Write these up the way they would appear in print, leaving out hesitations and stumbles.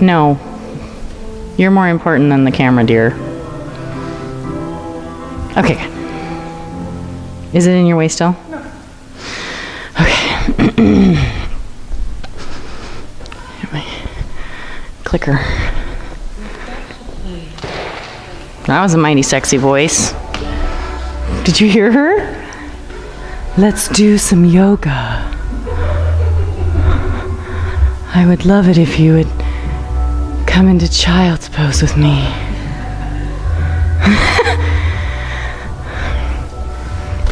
No. You're more important than the camera, dear. Okay. Is it in your way still? No. Okay. Clicker. That was a mighty sexy voice. Did you hear her? Let's do some yoga. I would love it if you would come into child's pose with me.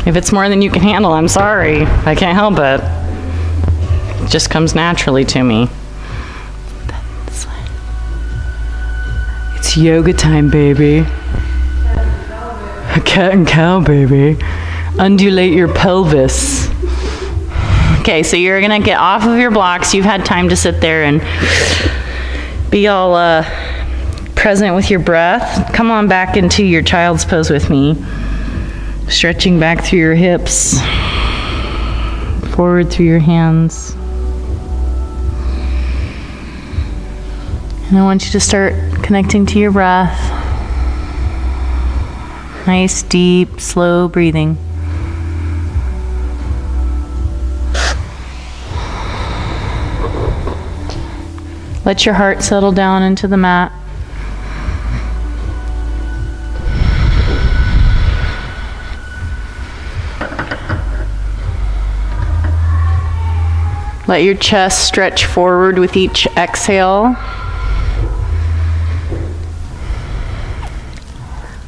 If it's more than you can handle, I'm sorry. I can't help it. It just comes naturally to me. It's yoga time, baby. Cat and cow, baby. Undulate your pelvis. Okay, so you're gonna get off of your blocks. You've had time to sit there and be all present with your breath. Come on back into your child's pose with me. Stretching back through your hips, forward through your hands. And I want you to start connecting to your breath. Nice, deep, slow breathing. Let your heart settle down into the mat. Let your chest stretch forward with each exhale.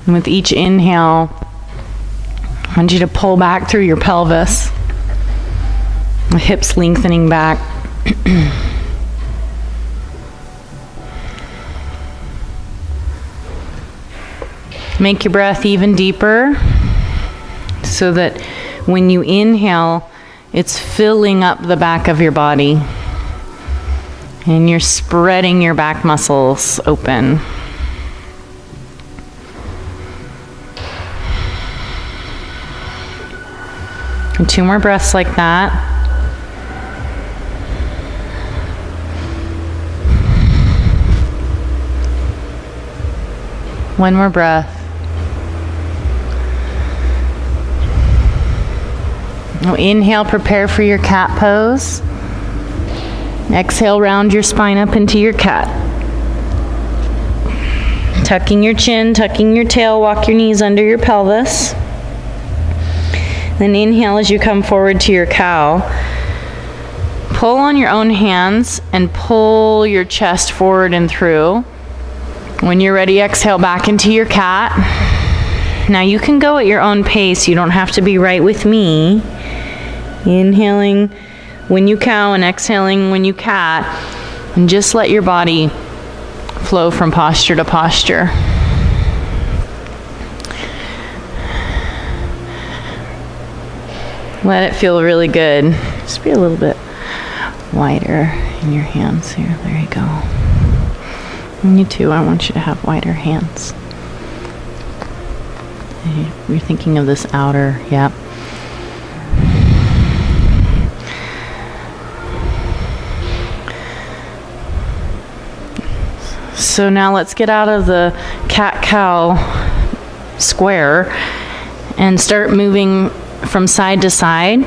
And with each inhale, I want you to pull back through your pelvis. The hips lengthening back. Make your breath even deeper so that when you inhale, it's filling up the back of your body and you're spreading your back muscles open. And 2 more breaths like that. One more breath. Now inhale, prepare for your cat pose. Exhale, round your spine up into your cat. Tucking your chin, tucking your tail, walk your knees under your pelvis. Then inhale as you come forward to your cow. Pull on your own hands and pull your chest forward and through. When you're ready, exhale back into your cat. Now you can go at your own pace. You don't have to be right with me. Inhaling when you cow and exhaling when you cat. And just let your body flow from posture to posture. Let it feel really good. Just be a little bit wider in your hands here. There you go. And you too, I want you to have wider hands. You're thinking of this outer, yep. So now let's get out of the cat-cow square and start moving from side to side.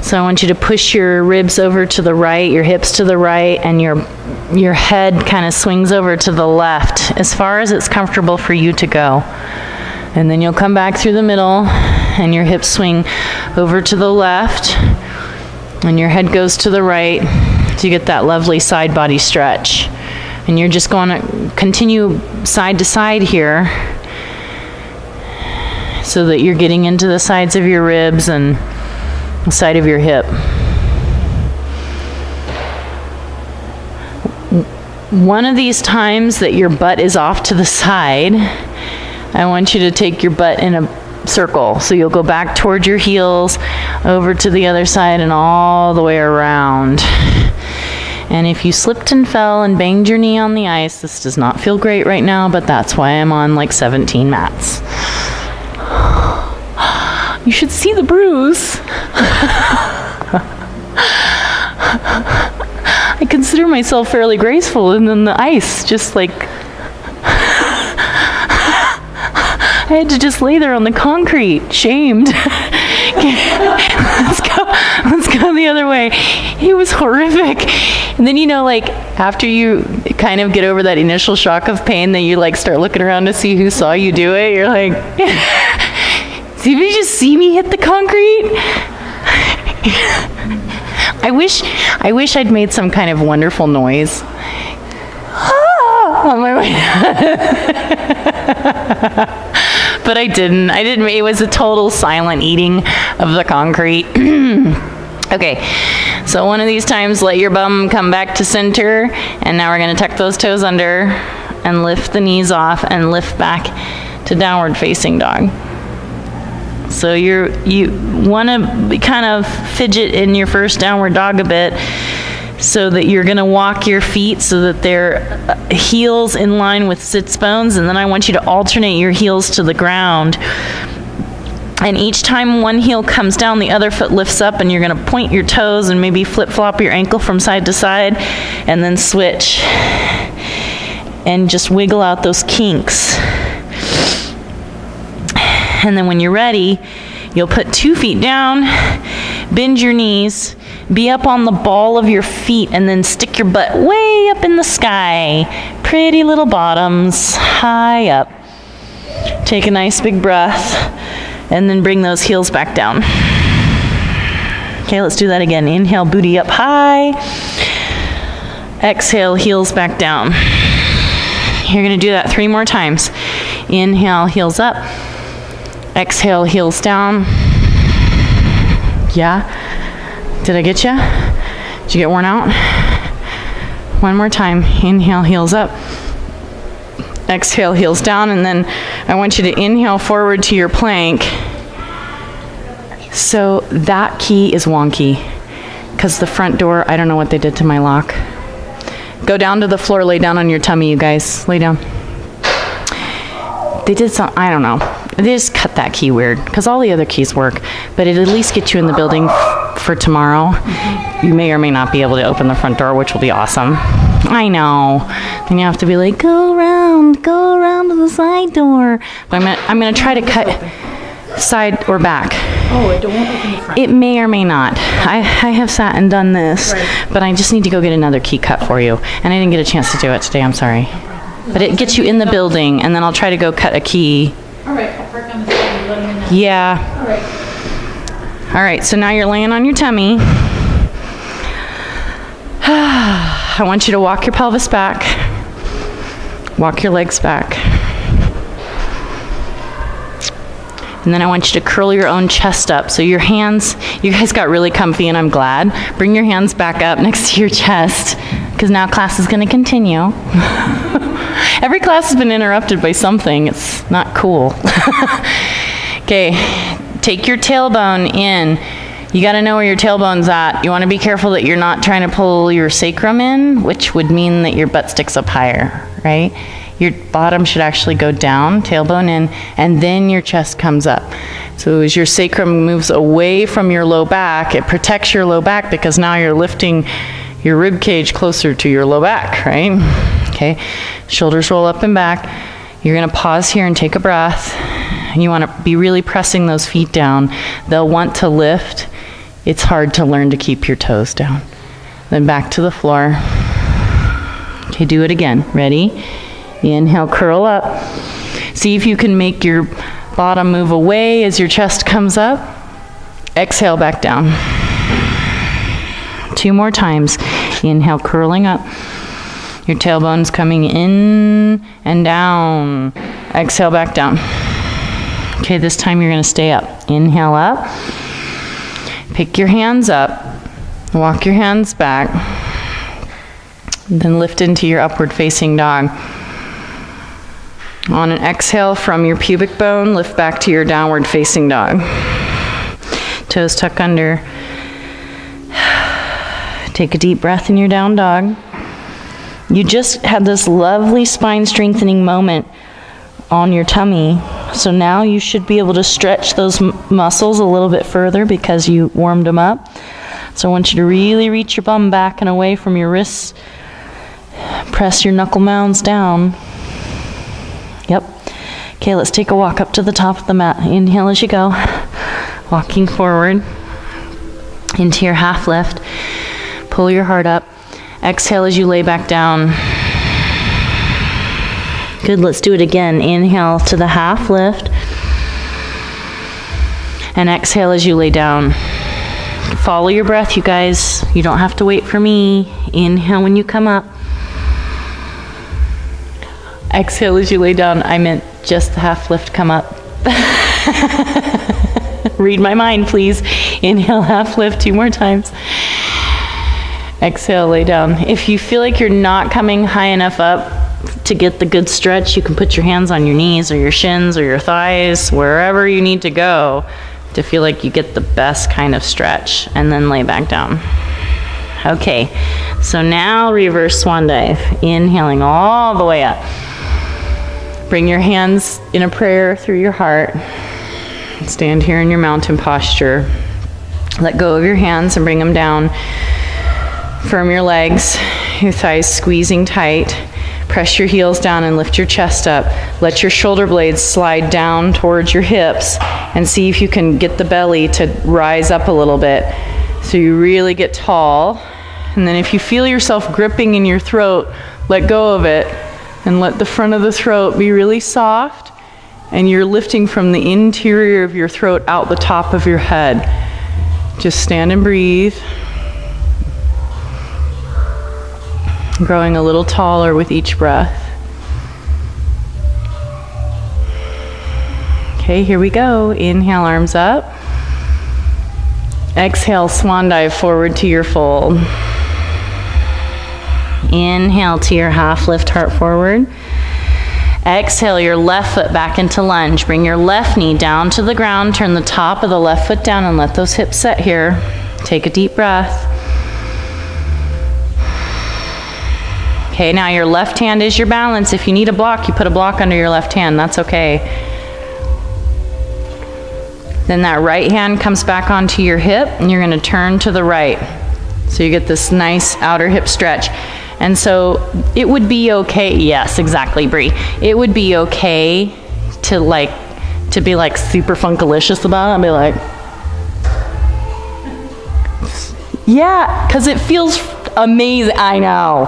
So I want you to push your ribs over to the right, your hips to the right, and your head kind of swings over to the left as far as it's comfortable for you to go. And then you'll come back through the middle and your hips swing over to the left and your head goes to the right so you get that lovely side body stretch. And you're just going to continue side to side here so that you're getting into the sides of your ribs and the side of your hip. One of these times that your butt is off to the side, I want you to take your butt in a circle. So you'll go back towards your heels, over to the other side, and all the way around. And if you slipped and fell and banged your knee on the ice, this does not feel great right now, but that's why I'm on like 17 mats. You should see the bruise. I can consider myself fairly graceful, and then the ice just like, I had to just lay there on the concrete, shamed. Let's go the other way. It was horrific. And then, like, after you kind of get over that initial shock of pain, then you like start looking around to see who saw you do it. You're like, did you just see me hit the concrete? I wish I'd made some kind of wonderful noise. On my way. But I didn't. It was a total silent eating of the concrete. Okay, so one of these times, let your bum come back to center, and now we're going to tuck those toes under and lift the knees off and lift back to downward facing dog. So you want to kind of fidget in your first downward dog a bit, so that you're going to walk your feet so that they're heels in line with sits bones, and then I want you to alternate your heels to the ground. And each time one heel comes down, the other foot lifts up, and you're going to point your toes and maybe flip-flop your ankle from side to side, and then switch. And just wiggle out those kinks. And then when you're ready, you'll put 2 feet down, bend your knees, be up on the ball of your feet, and then stick your butt way up in the sky. Pretty little bottoms, high up. Take a nice big breath, and then bring those heels back down. Okay, let's do that again. Inhale, booty up high. Exhale, heels back down. You're going to do that 3 more times. Inhale, heels up. Exhale, heels down. Yeah? Did I get you? Did you get worn out? One more time. Inhale, heels up. Exhale, heels down, and then I want you to inhale forward to your plank. So that key is wonky, because the front door, I don't know what they did to my lock. Go down to the floor, lay down on your tummy, you guys. Lay down. They did some, I don't know. They just cut that key weird, because all the other keys work, but it at least gets you in the building for tomorrow. You may or may not be able to open the front door, which will be awesome. I know. Then you have to be like, go around to the side door. But I'm gonna try to cut side or back. Oh, it won't open the front. It may or may not. I have sat and done this, right. But I just need to go get another key cut for you. And I didn't get a chance to do it today, I'm sorry. But it gets you in the building, and then I'll try to go cut a key. All right, I'll park on the side and let him in. Yeah. All right, so now you're laying on your tummy. I want you to walk your pelvis back. Walk your legs back. And then I want you to curl your own chest up. So your hands, you guys got really comfy, and I'm glad. Bring your hands back up next to your chest, because now class is going to continue. Every class has been interrupted by something. It's not cool. Okay, take your tailbone in. You got to know where your tailbone's at. You want to be careful that you're not trying to pull your sacrum in, which would mean that your butt sticks up higher, right? Your bottom should actually go down, tailbone in, and then your chest comes up. So as your sacrum moves away from your low back, it protects your low back, because now you're lifting your rib cage closer to your low back, right? Okay, shoulders roll up and back. You're gonna pause here and take a breath. You wanna be really pressing those feet down. They'll want to lift. It's hard to learn to keep your toes down. Then back to the floor. Okay, do it again. Ready? Inhale, curl up. See if you can make your bottom move away as your chest comes up. Exhale, back down. 2 more times. Inhale, curling up. Your tailbone's coming in and down. Exhale, back down. Okay, this time you're going to stay up. Inhale up. Pick your hands up. Walk your hands back. Then lift into your upward facing dog. On an exhale from your pubic bone, lift back to your downward facing dog. Toes tuck under. Take a deep breath in your down dog. You just had this lovely spine strengthening moment on your tummy. So now you should be able to stretch those muscles a little bit further because you warmed them up. So I want you to really reach your bum back and away from your wrists. Press your knuckle mounds down. Yep. Okay, let's take a walk up to the top of the mat. Inhale as you go. Walking forward into your half lift. Pull your heart up. Exhale as you lay back down. Good, let's do it again. Inhale to the half lift. And exhale as you lay down. Follow your breath, you guys. You don't have to wait for me. Inhale when you come up. Exhale as you lay down. I meant just the half lift, come up. Read my mind, please. Inhale, half lift, 2 more times. Exhale, lay down. If you feel like you're not coming high enough up to get the good stretch, you can put your hands on your knees or your shins or your thighs, wherever you need to go to feel like you get the best kind of stretch, and then lay back down. Okay, so now reverse swan dive. Inhaling all the way up. Bring your hands in a prayer through your heart. Stand here in your mountain posture. Let go of your hands and bring them down. Firm your legs, your thighs squeezing tight. Press your heels down and lift your chest up. Let your shoulder blades slide down towards your hips and see if you can get the belly to rise up a little bit so you really get tall. And then if you feel yourself gripping in your throat, let go of it and let the front of the throat be really soft, and you're lifting from the interior of your throat out the top of your head. Just stand and breathe. Growing a little taller with each breath. Okay, here we go. Inhale, arms up. Exhale, swan dive forward to your fold. Inhale to your half lift, heart forward. Exhale your left foot back into lunge. Bring your left knee down to the ground. Turn the top of the left foot down and let those hips set here. Take a deep breath. Okay, now your left hand is your balance. If you need a block, you put a block under your left hand. That's okay. Then that right hand comes back onto your hip, and you're going to turn to the right. So you get this nice outer hip stretch. And so it would be okay. Yes, exactly, Bree. It would be okay to be like super funkalicious about it and be like, yeah, because it feels amazing. I know.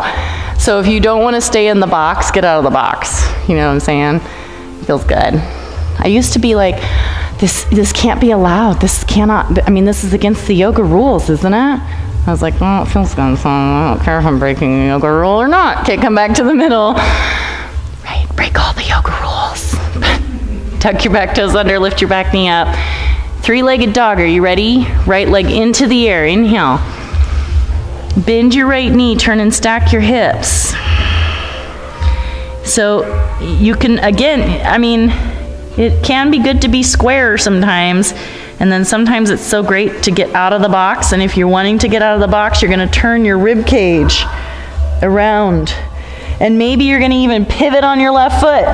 So if you don't want to stay in the box, get out of the box. You know what I'm saying? It feels good. I used to be like, this can't be allowed. This is against the yoga rules, isn't it? I was like, well, it feels good, so I don't care if I'm breaking the yoga rule or not. Okay, come back to the middle. Right, break all the yoga rules. Tuck your back toes under, lift your back knee up. 3-legged dog, are you ready? Right leg into the air, inhale. Bend your right knee, turn and stack your hips. So you can, again, it can be good to be square sometimes, and then sometimes it's so great to get out of the box, and if you're wanting to get out of the box, you're going to turn your rib cage around, and maybe you're going to even pivot on your left foot,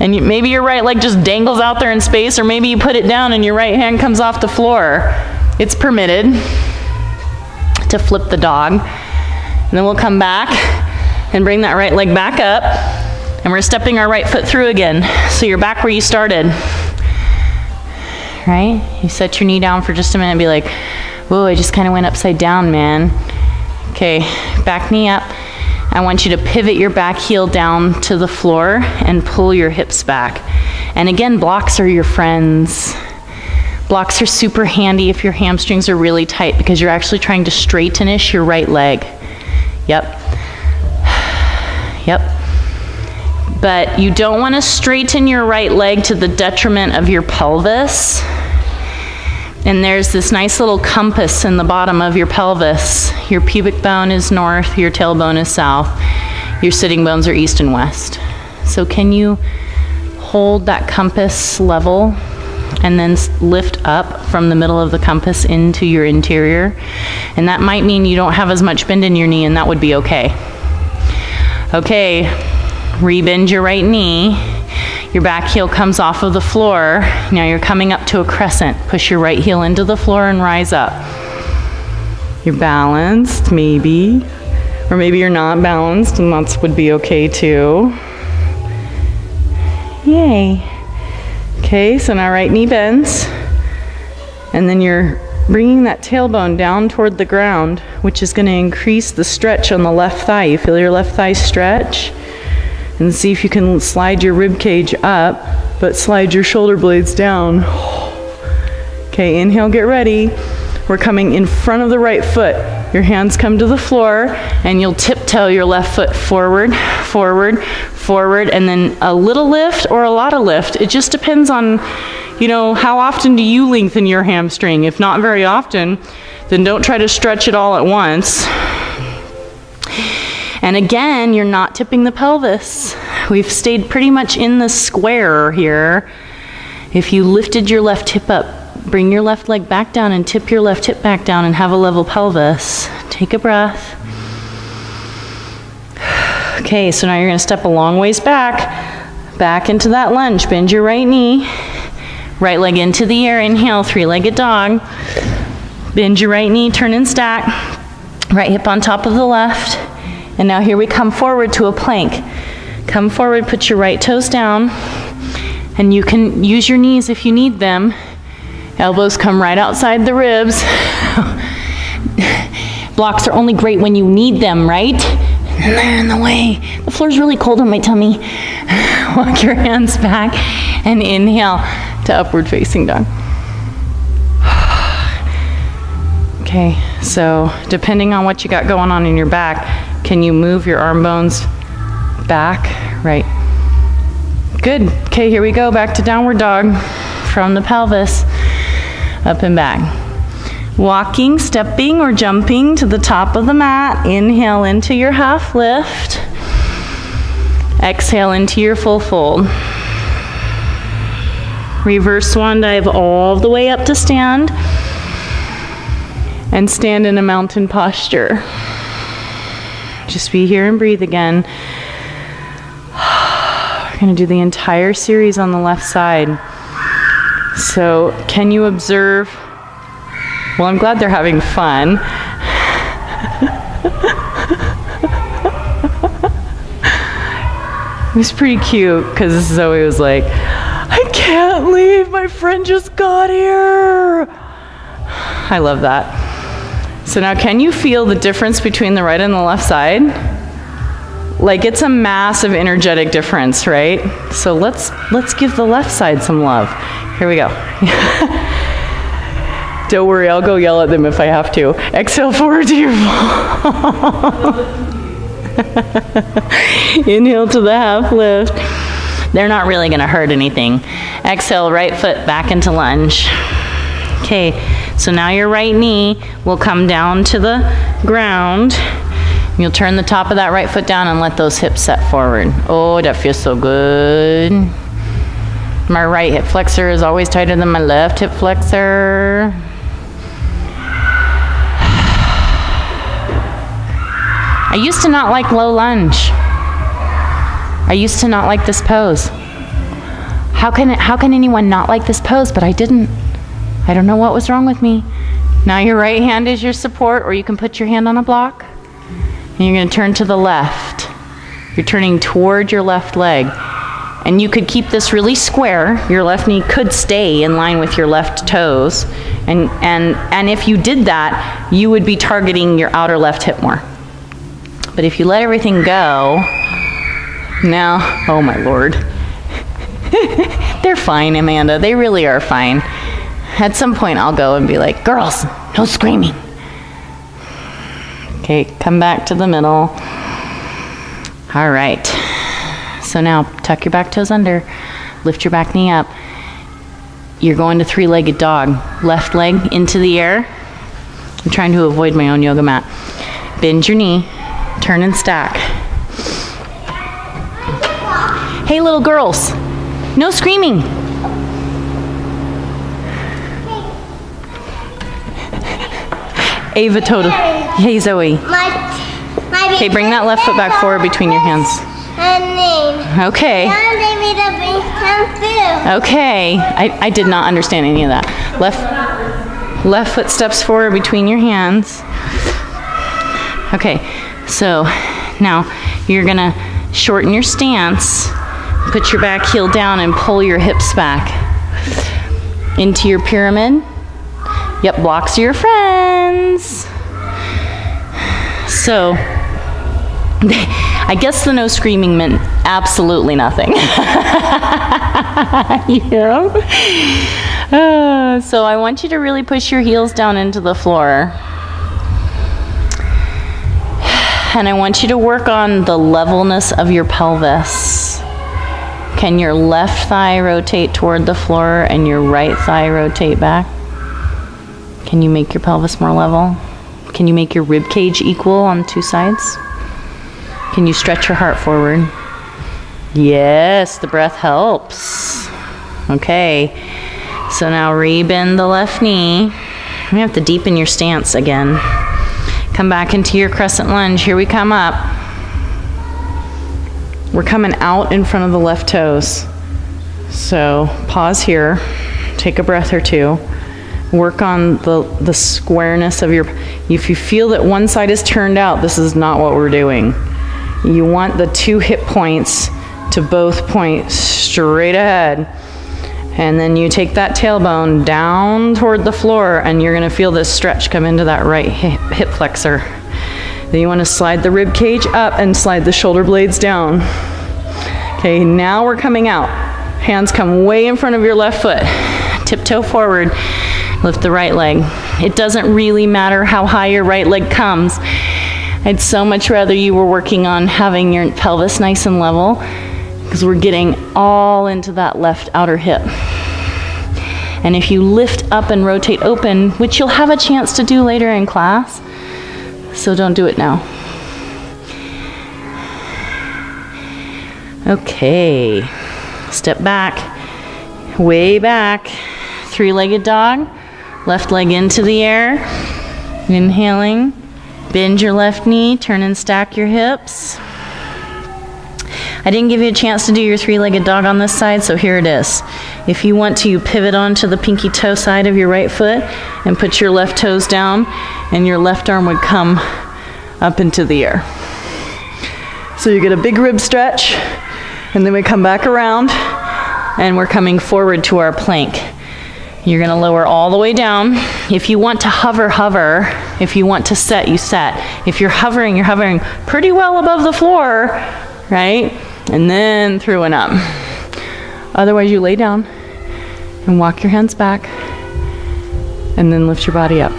and maybe your right leg just dangles out there in space, or maybe you put it down and your right hand comes off the floor. It's permitted to flip the dog. And then we'll come back and bring that right leg back up, and we're stepping our right foot through again. So you're back where you started, right? You set your knee down for just a minute and be like, whoa, I just kind of went upside down, man. Okay, back knee up. I want you to pivot your back heel down to the floor and pull your hips back. And again, blocks are your friends. Blocks are super handy if your hamstrings are really tight, because you're actually trying to straighten-ish your right leg. Yep. Yep. But you don't want to straighten your right leg to the detriment of your pelvis. And there's this nice little compass in the bottom of your pelvis. Your pubic bone is north, your tailbone is south. Your sitting bones are east and west. So can you hold that compass level and then lift up from the middle of the compass into your interior? And that might mean you don't have as much bend in your knee, and that would be okay. Okay, rebend your right knee. Your back heel comes off of the floor. Now you're coming up to a crescent. Push your right heel into the floor and rise up. You're balanced, maybe. Or maybe you're not balanced, and that would be okay too. Yay. Okay, so now right knee bends. And then you're bringing that tailbone down toward the ground, which is going to increase the stretch on the left thigh. You feel your left thigh stretch? And see if you can slide your rib cage up, but slide your shoulder blades down. Okay, inhale, get ready. We're coming in front of the right foot. Your hands come to the floor, and you'll tiptoe your left foot forward, forward, forward, and then a little lift or a lot of lift. It just depends on, how often do you lengthen your hamstring? If not very often, then don't try to stretch it all at once. And again, you're not tipping the pelvis. We've stayed pretty much in the square here. If you lifted your left hip up, bring your left leg back down and tip your left hip back down and have a level pelvis. Take a breath. Okay, so now you're going to step a long ways back into that lunge. Bend your right knee. Right leg into the air. Inhale, three-legged dog. Bend your right knee, turn and stack. Right hip on top of the left. And now here we come forward to a plank. Come forward, put your right toes down. And you can use your knees if you need them. Elbows come right outside the ribs. Blocks are only great when you need them, right? And they're in the way. The floor's really cold on my tummy. Walk your hands back and inhale to upward facing dog. Okay, so depending on what you got going on in your back, can you move your arm bones back? Right. Good. Okay, here we go. Back to downward dog from the pelvis. Up and back. Walking, stepping, or jumping to the top of the mat. Inhale into your half lift. Exhale into your full fold. Reverse swan dive all the way up to stand. And stand in a mountain posture. Just be here and breathe again. We're going to do the entire series on the left side. So can you observe? Well, I'm glad they're having fun. It was pretty cute because Zoe was like, I can't leave, my friend just got here. I love that. So now can you feel the difference between the right and the left side? Like it's a massive energetic difference, right? So let's give the left side some love. Here we go. Don't worry, I'll go yell at them if I have to. Exhale forward to your fall. Inhale to the half lift. They're not really going to hurt anything. Exhale, right foot back into lunge. Okay, so now your right knee will come down to the ground. You'll turn the top of that right foot down and let those hips set forward. Oh, that feels so good. My right hip flexor is always tighter than my left hip flexor. I used to not like low lunge. I used to not like this pose. How can anyone not like this pose? But I didn't. I don't know what was wrong with me. Now your right hand is your support, or you can put your hand on a block. And you're going to turn to the left. You're turning toward your left leg. And you could keep this really square. Your left knee could stay in line with your left toes. And if you did that, you would be targeting your outer left hip more. But if you let everything go, now, oh my Lord. They're fine, Amanda. They really are fine. At some point, I'll go and be like, girls, no screaming. Okay, come back to the middle. All right. So now, tuck your back toes under. Lift your back knee up. You're going to three-legged dog. Left leg into the air. I'm trying to avoid my own yoga mat. Bend your knee. Turn and stack. Hey, little girls. No screaming. Ava Total. Hey, Zoe. Okay, bring that left foot back forward between your hands. Okay. Okay. I did not understand any of that. Left foot steps forward between your hands. Okay, so now you're gonna shorten your stance, put your back heel down and pull your hips back into your pyramid. Yep, blocks are your friends. So, I guess the no screaming meant absolutely nothing. You hear 'em? So I want you to really push your heels down into the floor. And I want you to work on the levelness of your pelvis. Can your left thigh rotate toward the floor and your right thigh rotate back? Can you make your pelvis more level? Can you make your rib cage equal on two sides? Can you stretch your heart forward? Yes, the breath helps. Okay, so now rebend the left knee. You have to deepen your stance again. Come back into your crescent lunge. Here we come up. We're coming out in front of the left toes. So pause here, take a breath or two. Work on the squareness of your, if you feel that one side is turned out, this is not what we're doing. You want the two hip points to both point straight ahead. And then you take that tailbone down toward the floor and you're gonna feel this stretch come into that right hip flexor. Then you wanna slide the rib cage up and slide the shoulder blades down. Okay, now we're coming out. Hands come way in front of your left foot. Tiptoe forward, lift the right leg. It doesn't really matter how high your right leg comes. I'd so much rather you were working on having your pelvis nice and level, because we're getting all into that left outer hip. And if you lift up and rotate open, which you'll have a chance to do later in class, so don't do it now. Okay, step back, way back, three-legged dog, left leg into the air, inhaling, bend your left knee, turn and stack your hips. I didn't give you a chance to do your three-legged dog on this side, so here it is. If you want to, you pivot onto the pinky toe side of your right foot and put your left toes down, and your left arm would come up into the air. So you get a big rib stretch, and then we come back around, and we're coming forward to our plank. You're gonna lower all the way down. If you want to hover, hover. If you want to set, you set. If you're hovering pretty well above the floor, right? And then through and up. Otherwise, you lay down and walk your hands back and then lift your body up.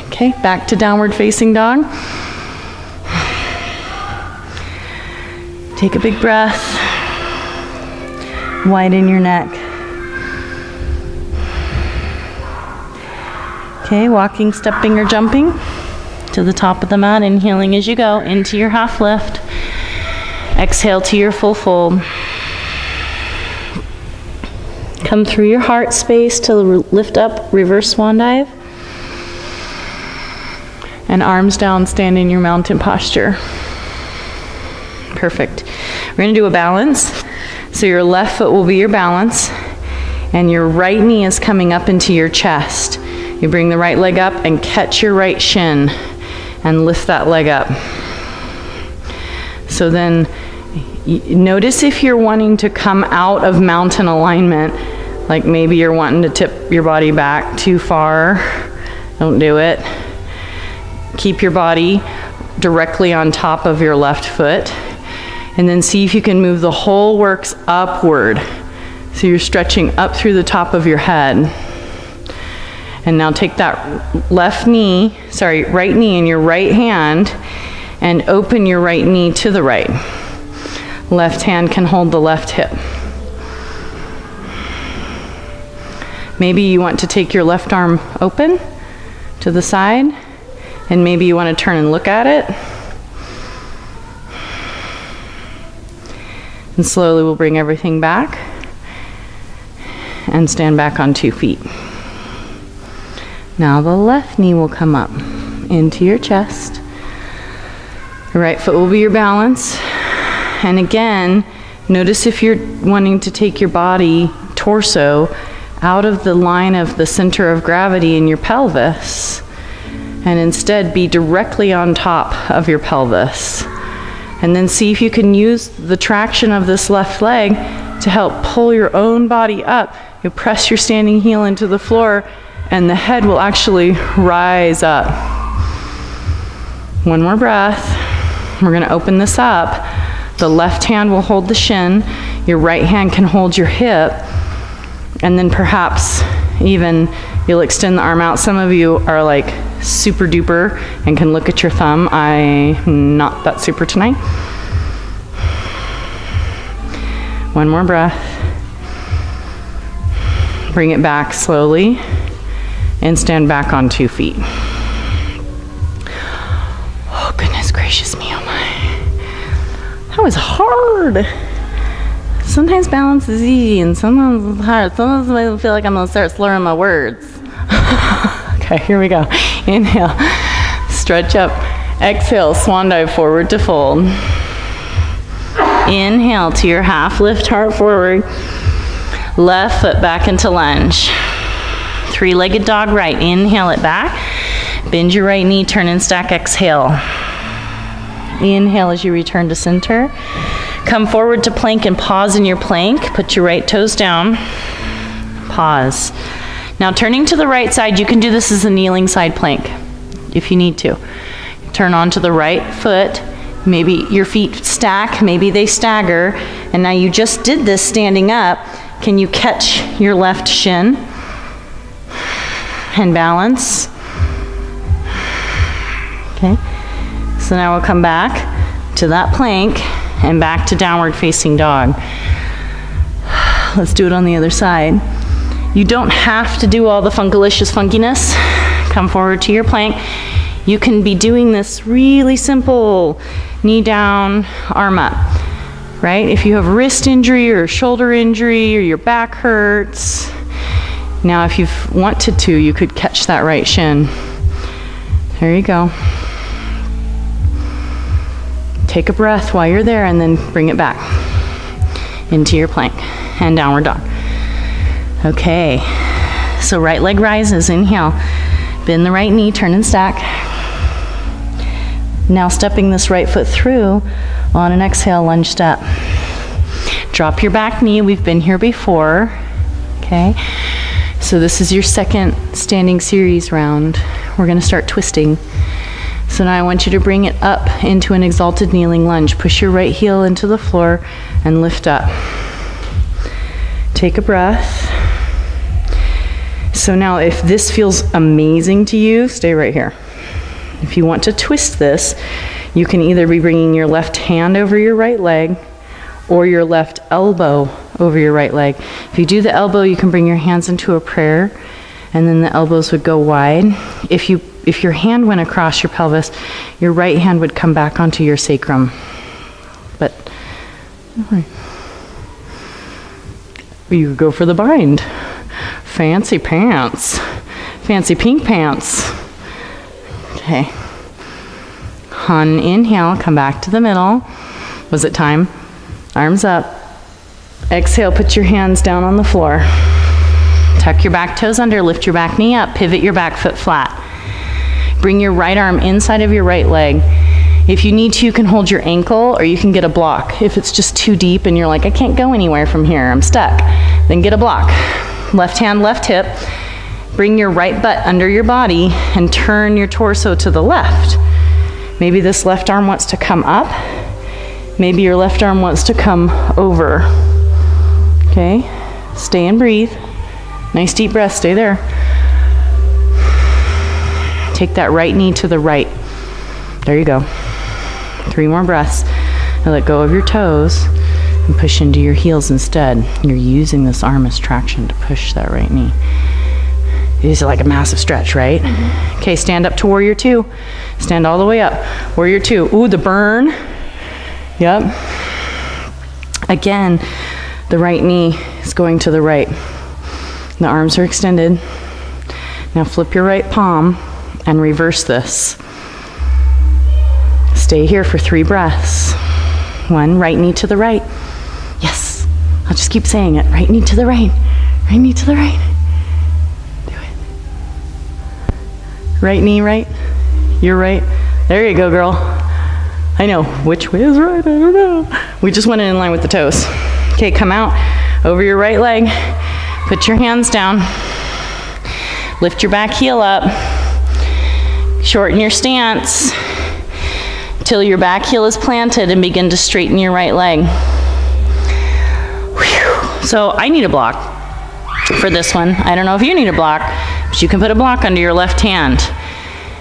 Okay, back to downward facing dog. Take a big breath. Widen your neck. Okay, walking, stepping, or jumping to the top of the mat, inhaling as you go into your half lift. Exhale to your full fold. Come through your heart space to lift up, reverse swan dive. And arms down, stand in your mountain posture. Perfect. We're going to do a balance. So your left foot will be your balance, and your right knee is coming up into your chest. You bring the right leg up and catch your right shin and lift that leg up. So then notice if you're wanting to come out of mountain alignment, like maybe you're wanting to tip your body back too far. Don't do it. Keep your body directly on top of your left foot, and then see if you can move the whole works upward. So you're stretching up through the top of your head. And now take that right knee in your right hand and open your right knee to the right. Left hand can hold the left hip. Maybe you want to take your left arm open to the side, and maybe you want to turn and look at it. And slowly we'll bring everything back and stand back on 2 feet. Now the left knee will come up into your chest. The right foot will be your balance. And again, notice if you're wanting to take your body, torso, out of the line of the center of gravity in your pelvis. and instead be directly on top of your pelvis. And then see if you can use the traction of this left leg to help pull your own body up. You press your standing heel into the floor, and the head will actually rise up. One more breath. We're going to open this up. The left hand will hold the shin. Your right hand can hold your hip. And then perhaps even you'll extend the arm out. Some of you are like super duper and can look at your thumb. I'm not that super tonight. One more breath. Bring it back slowly and stand back on 2 feet. Oh, goodness gracious me, oh my. That was hard. Sometimes balance is easy and sometimes it's hard. Sometimes I feel like I'm gonna start slurring my words. Okay, here we go. Inhale, stretch up. Exhale, swan dive forward to fold. Inhale to your half, lift heart forward. Left foot back into lunge. 3-legged dog right. Inhale it back. Bend your right knee, turn and stack, exhale. Inhale as you return to center. Come forward to plank and pause in your plank. Put your right toes down. Pause. Now turning to the right side, you can do this as a kneeling side plank if you need to. Turn onto the right foot. Maybe your feet stack, maybe they stagger. And now you just did this standing up. Can you catch your left shin and balance? Okay. So now we'll come back to that plank and back to downward facing dog. Let's do it on the other side. You don't have to do all the funkalicious funkiness. Come forward to your plank. You can be doing this really simple. Knee down, arm up, right? If you have wrist injury or shoulder injury or your back hurts, now if you wanted to, you could catch that right shin. There you go. Take a breath while you're there and then bring it back into your plank and downward dog. Okay, so right leg rises, inhale. Bend the right knee, turn and stack. Now stepping this right foot through on an exhale, lunge step. Drop your back knee, we've been here before, okay? So this is your second standing series round. We're gonna start twisting. So now I want you to bring it up into an exalted kneeling lunge. Push your right heel into the floor and lift up. Take a breath. So now if this feels amazing to you, stay right here. If you want to twist this, you can either be bringing your left hand over your right leg or your left elbow over your right leg. If you do the elbow, you can bring your hands into a prayer and then the elbows would go wide. If your hand went across your pelvis, your right hand would come back onto your sacrum. But you could go for the bind. Fancy pants. Fancy pink pants. Okay. On inhale, come back to the middle. Was it time? Arms up. Exhale, put your hands down on the floor. Tuck your back toes under, lift your back knee up, pivot your back foot flat. Bring your right arm inside of your right leg. If you need to, you can hold your ankle or you can get a block. If it's just too deep and you're like, I can't go anywhere from here, I'm stuck, then get a block. Left hand, left hip. Bring your right butt under your body and turn your torso to the left. Maybe this left arm wants to come up. Maybe your left arm wants to come over. Okay, stay and breathe. Nice deep breath, stay there. Take that right knee to the right. There you go. 3 more breaths. Now let go of your toes and push into your heels instead. You're using this arm as traction to push that right knee. It is like a massive stretch, right? Mm-hmm. Okay, stand up to warrior 2. Stand all the way up. Warrior 2. Ooh, the burn. Yep. Again, the right knee is going to the right. The arms are extended. Now flip your right palm and reverse this. Stay here for 3 breaths. 1, right knee to the right. Yes, I'll just keep saying it. Right knee to the right. Right knee to the right. Do it. Right knee right? You're right. There you go, girl. I know. Which way is right? I don't know. We just went in line with the toes. Okay, come out over your right leg. Put your hands down. Lift your back heel up. Shorten your stance till your back heel is planted and begin to straighten your right leg. Whew. So I need a block for this one. I don't know if you need a block, but you can put a block under your left hand.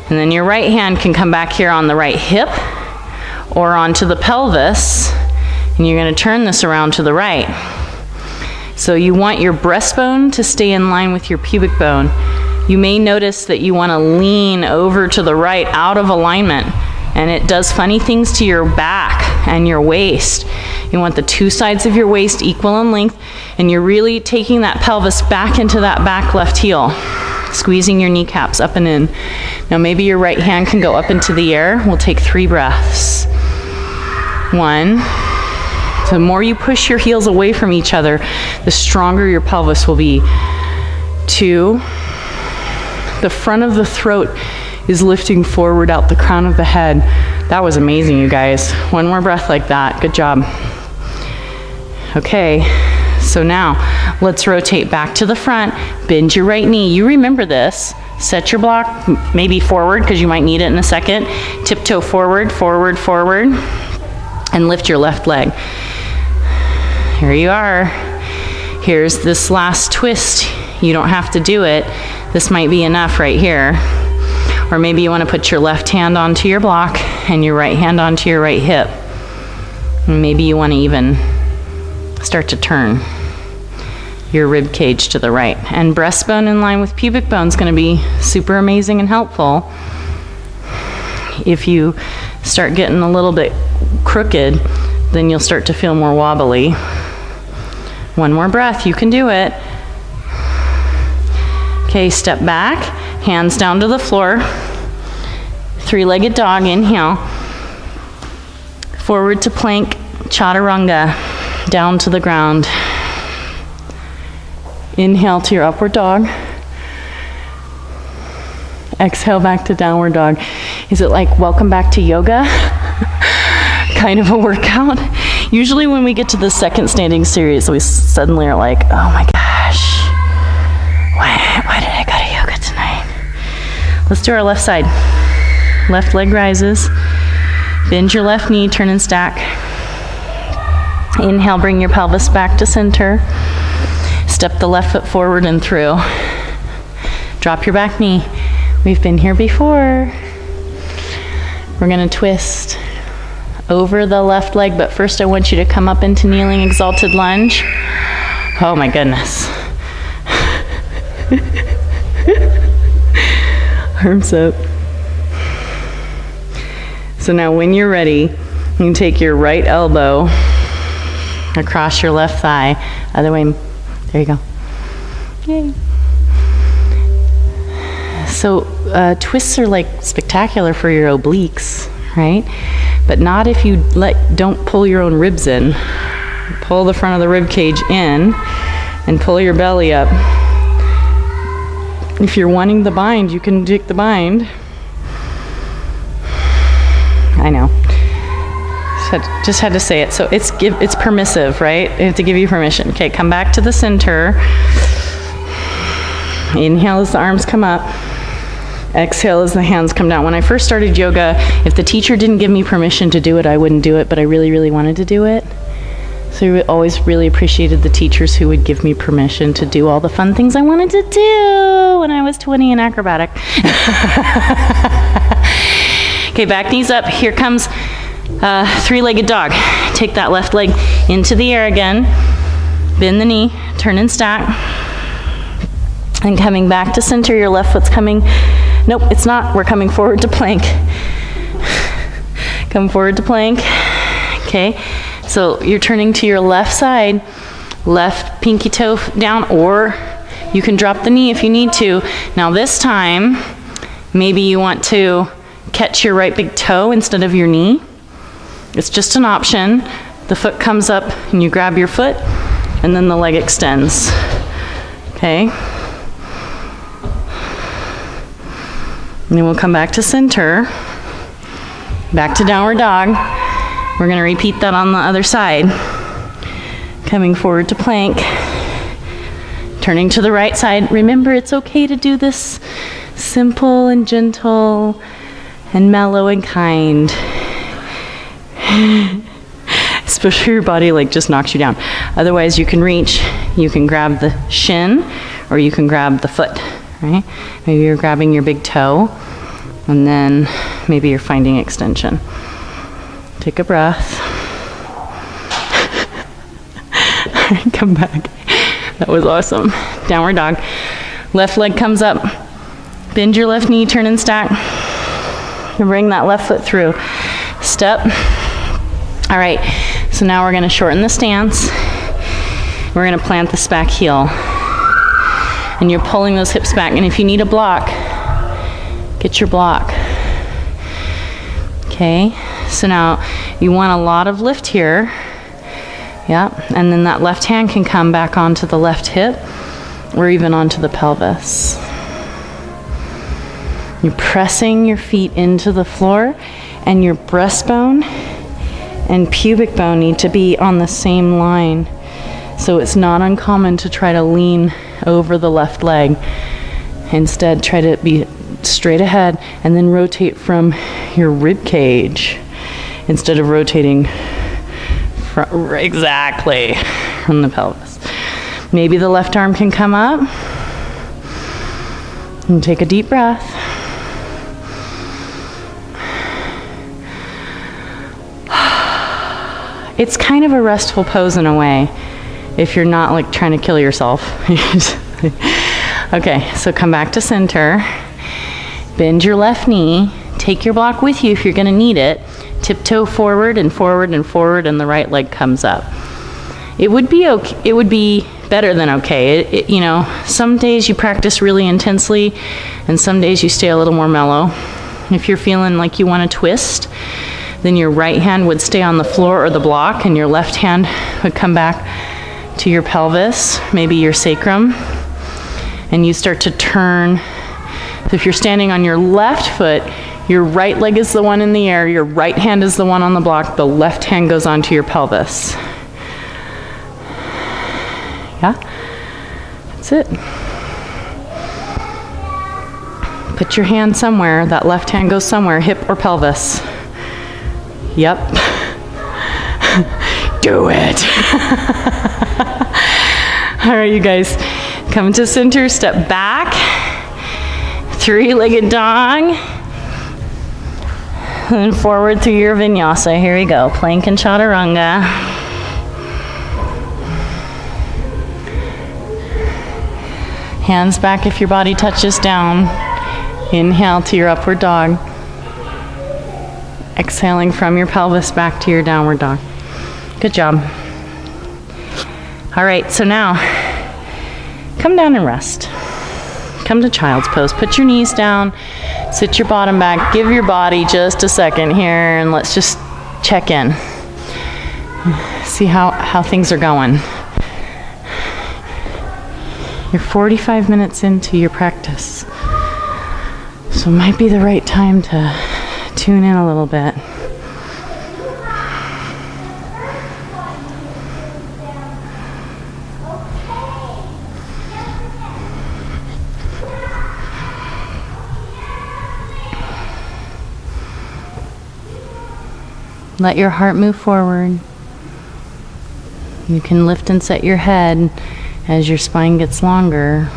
And then your right hand can come back here on the right hip or onto the pelvis. And you're going to turn this around to the right. So you want your breastbone to stay in line with your pubic bone. You may notice that you want to lean over to the right out of alignment, and it does funny things to your back and your waist. You want the two sides of your waist equal in length, and you're really taking that pelvis back into that back left heel, squeezing your kneecaps up and in. Now maybe your right hand can go up into the air. We'll take 3 breaths. 1. So the more you push your heels away from each other, the stronger your pelvis will be. 2. The front of the throat is lifting forward out the crown of the head. That was amazing, you guys. 1 more breath like that. Good job. Okay, so now let's rotate back to the front. Bend your right knee. You remember this. Set your block maybe forward because you might need it in a second. Tiptoe forward, forward, forward, and lift your left leg. Here you are. Here's this last twist. You don't have to do it. This might be enough right here. Or maybe you want to put your left hand onto your block and your right hand onto your right hip. And maybe you want to even start to turn your rib cage to the right. And breastbone in line with pubic bone is going to be super amazing and helpful. If you start getting a little bit crooked, then you'll start to feel more wobbly. 1 more breath, you can do it. Okay, step back, hands down to the floor. 3-legged dog, inhale. Forward to plank, chaturanga, down to the ground. Inhale to your upward dog. Exhale back to downward dog. Is it like welcome back to yoga? Kind of a workout. Usually when we get to the second standing series, we suddenly are like, oh my gosh, why did I go to yoga tonight? Let's do our left side. Left leg rises. Bend your left knee, turn and stack. Inhale, bring your pelvis back to center. Step the left foot forward and through. Drop your back knee. We've been here before. We're going to twist over the left leg, but first I want you to come up into kneeling exalted lunge. Oh my goodness. Arms up. So now when you're ready, you can take your right elbow across your left thigh. Other way. There you go. Yay. So twists are like spectacular for your obliques, right? But not if you don't pull your own ribs in. Pull the front of the rib cage in and pull your belly up. If you're wanting the bind, you can take the bind. I know. Just had to say it. So it's permissive, right? I have to give you permission. Okay, come back to the center. Inhale as the arms come up. Exhale as the hands come down. When I first started yoga, if the teacher didn't give me permission to do it, I wouldn't do it, but I really, really wanted to do it. So I always really appreciated the teachers who would give me permission to do all the fun things I wanted to do when I was 20 and acrobatic. Okay, back knees up. Here comes 3-legged dog. Take that left leg into the air again. Bend the knee, turn and stack. And coming back to center, your left foot's coming. Nope, it's not. We're coming forward to plank. Come forward to plank. Okay, so you're turning to your left side, left pinky toe down, or you can drop the knee if you need to. Now this time, maybe you want to catch your right big toe instead of your knee. It's just an option. The foot comes up and you grab your foot, and then the leg extends. Okay? And then we'll come back to center, back to downward dog. We're going to repeat that on the other side. Coming forward to plank, turning to the right side. Remember, it's okay to do this simple and gentle and mellow and kind. Especially your body like just knocks you down. Otherwise, you can reach, you can grab the shin, or you can grab the foot, right? Maybe you're grabbing your big toe, and then maybe you're finding extension. Take a breath. Come back. That was awesome. Downward dog. Left leg comes up. Bend your left knee, turn and stack. And bring that left foot through. Step. All right, so now we're going to shorten the stance. We're going to plant this back heel. And you're pulling those hips back. And if you need a block, get your block. Okay, so now you want a lot of lift here. Yeah, and then that left hand can come back onto the left hip or even onto the pelvis. You're pressing your feet into the floor, and your breastbone and pubic bone need to be on the same line. So it's not uncommon to try to lean over the left leg. Instead, try to be straight ahead and then rotate from your rib cage instead of rotating exactly from the pelvis. Maybe the left arm can come up and take a deep breath. It's kind of a restful pose in a way if you're not like trying to kill yourself. Okay, so come back to center. Bend your left knee. Take your block with you if you're going to need it. Tiptoe forward and forward and forward, and the right leg comes up. It would be okay. It would be better than okay. You know, some days you practice really intensely, and some days you stay a little more mellow. If you're feeling like you want to twist, then your right hand would stay on the floor or the block, and your left hand would come back to your pelvis, maybe your sacrum, and you start to turn. So if you're standing on your left foot, your right leg is the one in the air, your right hand is the one on the block, the left hand goes onto your pelvis. Yeah? That's it. Put your hand somewhere, that left hand goes somewhere, hip or pelvis. Yep. Do it. All right, you guys, come to center, step back, three-legged dog. And forward through your vinyasa. Here we go. Plank and chaturanga. Hands back if your body touches down. Inhale to your upward dog. Exhaling from your pelvis back to your downward dog. Good job. All right, so now come down and rest. Come to child's pose. Put your knees down. Sit your bottom back. Give your body just a second here, and let's just check in. See how things are going. You're 45 minutes into your practice, so it might be the right time to tune in a little bit. Let your heart move forward. You can lift and set your head as your spine gets longer.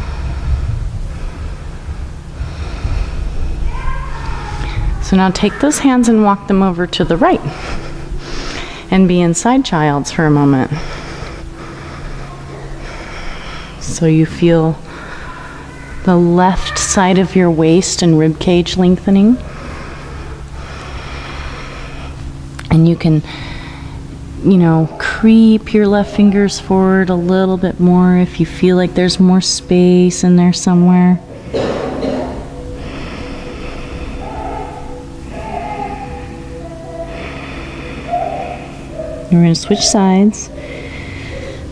So now take those hands and walk them over to the right. And be in side child's for a moment. So you feel the left side of your waist and rib cage lengthening. And you can, creep your left fingers forward a little bit more if you feel like there's more space in there somewhere. We're going to switch sides.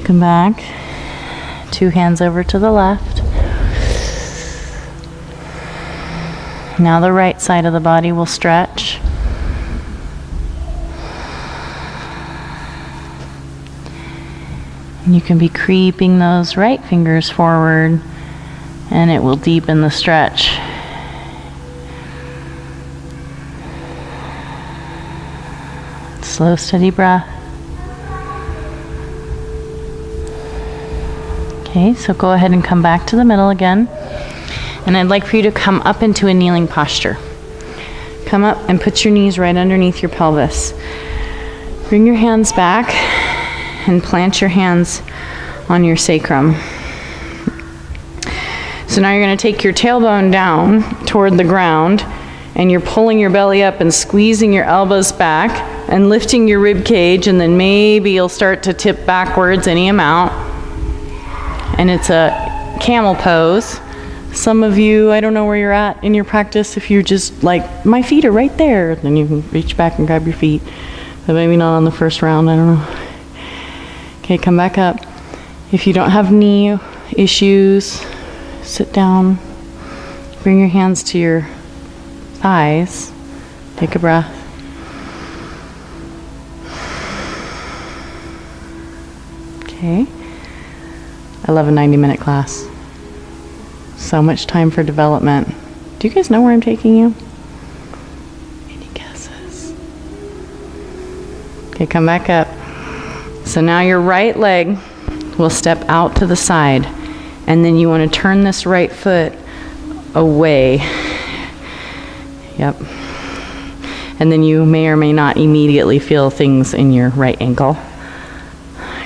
Come back. 2 hands over to the left. Now the right side of the body will stretch. And you can be creeping those right fingers forward, and it will deepen the stretch. Slow, steady breath. Okay, so go ahead and come back to the middle again. And I'd like for you to come up into a kneeling posture. Come up and put your knees right underneath your pelvis. Bring your hands back and plant your hands on your sacrum. So now you're going to take your tailbone down toward the ground, and you're pulling your belly up and squeezing your elbows back and lifting your rib cage, and then maybe you'll start to tip backwards any amount. And it's a camel pose. Some of you, I don't know where you're at in your practice. If you're just like, my feet are right there, then you can reach back and grab your feet. But maybe not on the first round, I don't know. Okay, come back up. If you don't have knee issues, sit down. Bring your hands to your thighs. Take a breath. Okay. I love a 90-minute class. So much time for development. Do you guys know where I'm taking you? Any guesses? Okay, come back up. So now your right leg will step out to the side, and then you want to turn this right foot away. Yep. And then you may or may not immediately feel things in your right ankle.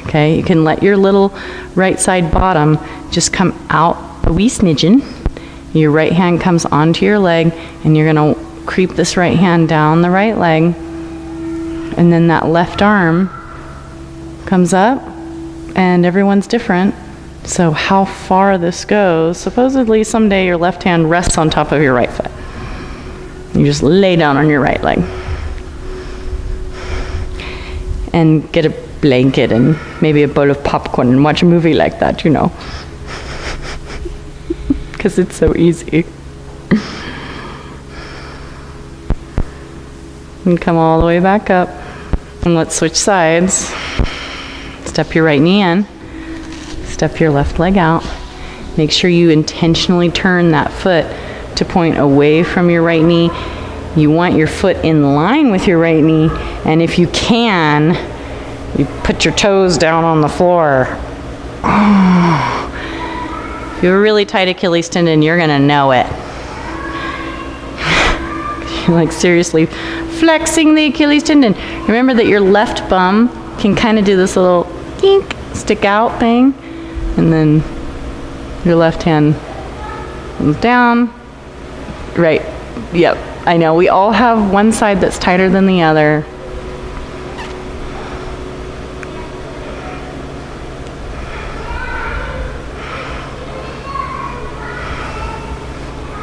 Okay, you can let your little right side bottom just come out a wee smidgen. Your right hand comes onto your leg, and you're going to creep this right hand down the right leg, and then that left arm comes up, and everyone's different. So how far this goes, supposedly someday your left hand rests on top of your right foot. You just lay down on your right leg. And get a blanket and maybe a bowl of popcorn and watch a movie like that, you know. Because it's so easy. And come all the way back up. And let's switch sides. Step your right knee in. Step your left leg out. Make sure you intentionally turn that foot to point away from your right knee. You want your foot in line with your right knee, and if you can, you put your toes down on the floor. If you have a really tight Achilles tendon, you're gonna know it. You're like seriously flexing the Achilles tendon. Remember that your left bum can kind of do this little kink, stick out thing, and then your left hand comes down. Right, yep, I know. We all have one side that's tighter than the other.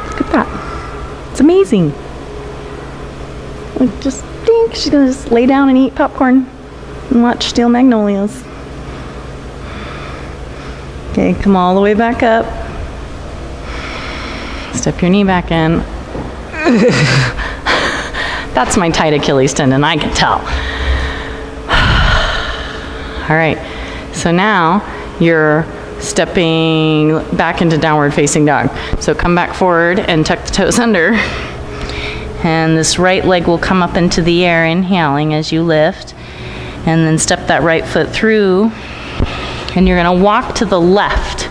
Look at that. It's amazing. Like just ding, she's gonna just lay down and eat popcorn and watch Steel Magnolias. Okay, come all the way back up. Step your knee back in. That's my tight Achilles tendon, I can tell. All right, so now you're stepping back into downward facing dog. So come back forward and tuck the toes under. And this right leg will come up into the air, inhaling as you lift. And then step that right foot through. And you're gonna walk to the left.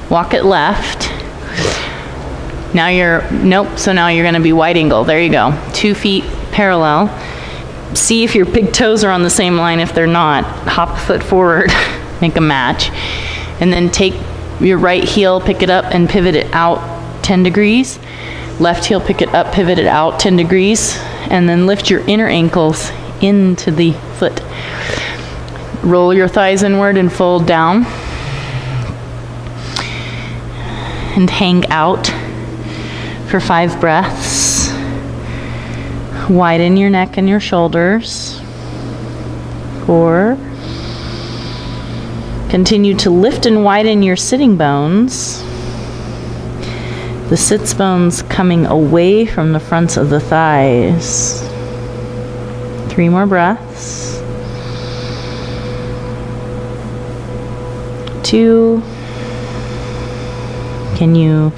Walk it left. Now so now you're gonna be wide angle. There you go. 2 feet parallel. See if your big toes are on the same line. If they're not, hop a foot forward, make a match. And then take your right heel, pick it up and pivot it out 10 degrees. Left heel, pick it up, pivot it out 10 degrees. And then lift your inner ankles into the foot. Roll your thighs inward and fold down. And hang out for 5 breaths. Widen your neck and your shoulders. 4. Continue to lift and widen your sitting bones. The sits bones coming away from the fronts of the thighs. 3 more breaths. 2. Can you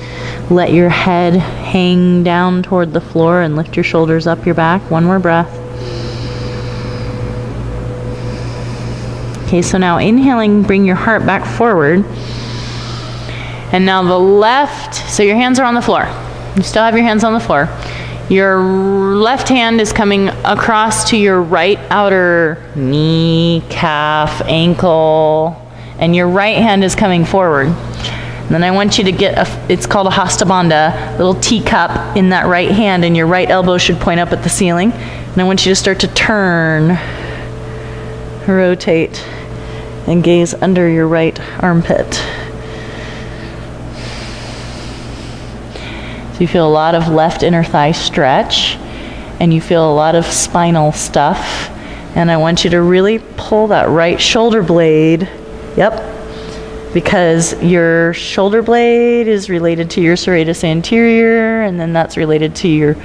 let your head hang down toward the floor and lift your shoulders up your back? 1 more breath. Okay, so now inhaling, bring your heart back forward. And now the left, so your hands are on the floor. You still have your hands on the floor. Your left hand is coming across to your right outer knee, calf, ankle, and your right hand is coming forward. And then I want you to get it's called a Hasta Bandha, little teacup in that right hand, and your right elbow should point up at the ceiling. And I want you to start to turn, rotate, and gaze under your right armpit. So you feel a lot of left inner thigh stretch, and you feel a lot of spinal stuff. And I want you to really pull that right shoulder blade. Yep. Because your shoulder blade is related to your serratus anterior, and then that's related to your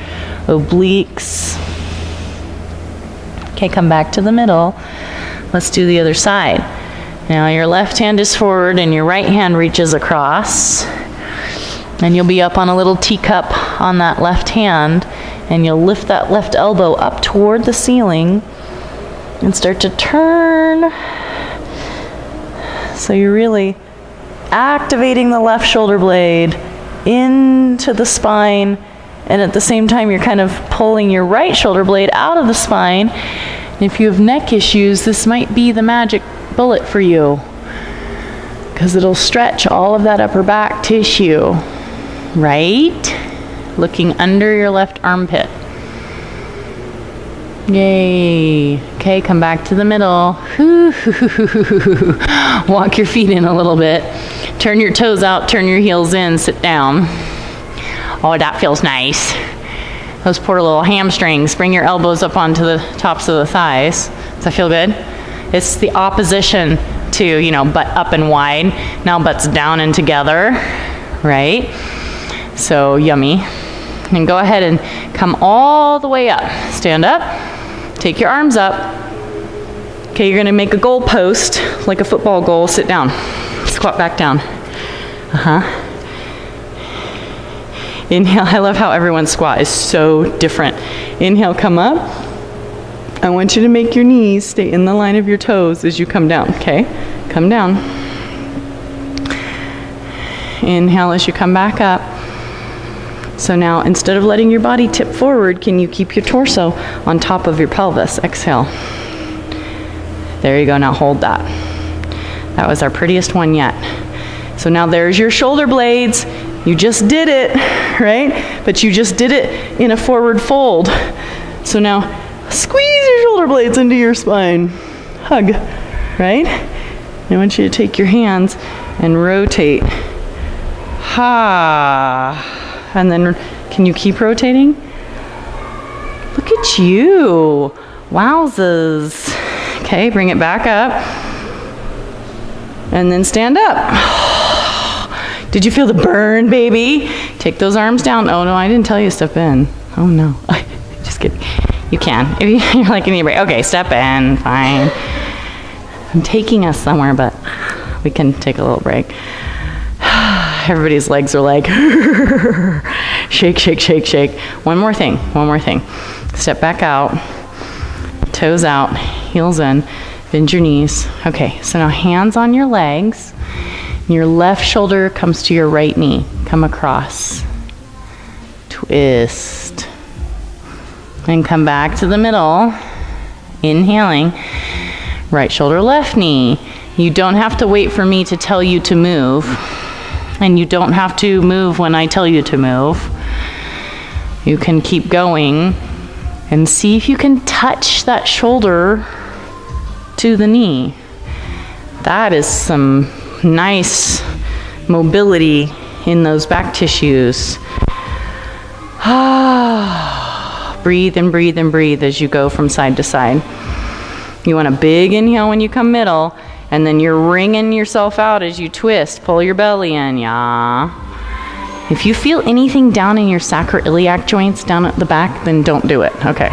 obliques. Okay, come back to the middle. Let's do the other side. Now your left hand is forward and your right hand reaches across. And you'll be up on a little teacup on that left hand, and you'll lift that left elbow up toward the ceiling and start to turn. So you're really activating the left shoulder blade into the spine, and at the same time you're kind of pulling your right shoulder blade out of the spine. And if you have neck issues, this might be the magic bullet for you, because it'll stretch all of that upper back tissue. Right? Looking under your left armpit. Yay. Okay, come back to the middle. Walk your feet in a little bit. Turn your toes out, turn your heels in, sit down. Oh, that feels nice. Those poor little hamstrings. Bring your elbows up onto the tops of the thighs. Does that feel good? It's the opposition to, butt up and wide. Now butts down and together, right? So yummy. And go ahead and come all the way up. Stand up. Take your arms up. Okay, you're going to make a goal post, like a football goal. Sit down. Squat back down. Inhale. I love how everyone's squat is so different. Inhale, come up. I want you to make your knees stay in the line of your toes as you come down, okay? Come down. Inhale as you come back up. So now, instead of letting your body tip forward, can you keep your torso on top of your pelvis? Exhale. There you go. Now hold that. That was our prettiest one yet. So now there's your shoulder blades. You just did it, right? But you just did it in a forward fold. So now squeeze your shoulder blades into your spine. Hug, right? I want you to take your hands and rotate. Ha. And then, can you keep rotating? Look at you. Wowzers. Okay, bring it back up. And then stand up. Did you feel the burn, baby? Take those arms down. Oh, no, I didn't tell you to step in. Oh, no. Just kidding. You can. If you're like, any break. Okay, step in. Fine. I'm taking us somewhere, but we can take a little break. Everybody's legs are like, shake, shake, shake, shake. One more thing. Step back out, toes out, heels in, bend your knees. Okay, so now hands on your legs. Your left shoulder comes to your right knee. Come across. Twist. And come back to the middle. Inhaling. Right shoulder, left knee. You don't have to wait for me to tell you to move. And you don't have to move when I tell you to move. You can keep going and see if you can touch that shoulder to the knee. That is some nice mobility in those back tissues. Breathe and breathe and breathe as you go from side to side. You want a big inhale when you come middle. And then you're wringing yourself out as you twist. Pull your belly in, yeah. If you feel anything down in your sacroiliac joints down at the back, then don't do it. Okay.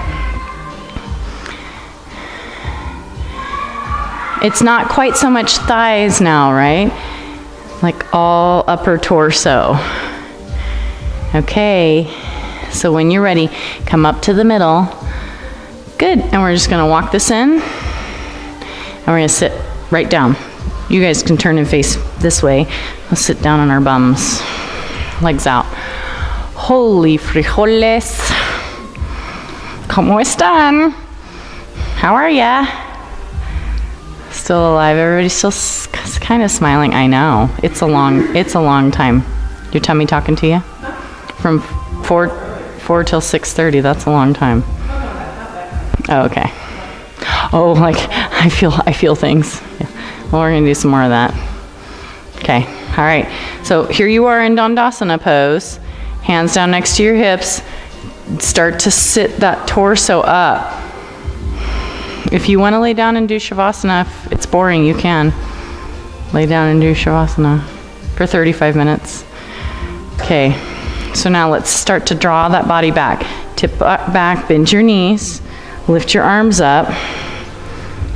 It's not quite so much thighs now, right? Like all upper torso. Okay. So when you're ready, come up to the middle. Good. And we're just going to walk this in. And we're going to sit right down. You guys can turn and face this way. Let's sit down on our bums. Legs out. Holy frijoles. ¿Cómo están? How are ya? Still alive. Everybody's still kind of smiling. I know. It's a long time. Your tummy talking to you? From 4 till 6:30. That's a long time. Oh, okay. Oh, like I feel things. Yeah. Well, we're gonna do some more of that. Okay. All right. So here you are in Dandasana pose. Hands down next to your hips. Start to sit that torso up. If you want to lay down and do Shavasana, if it's boring, you can lay down and do Shavasana for 35 minutes. Okay. So now let's start to draw that body back. Tip back, bend your knees, lift your arms up,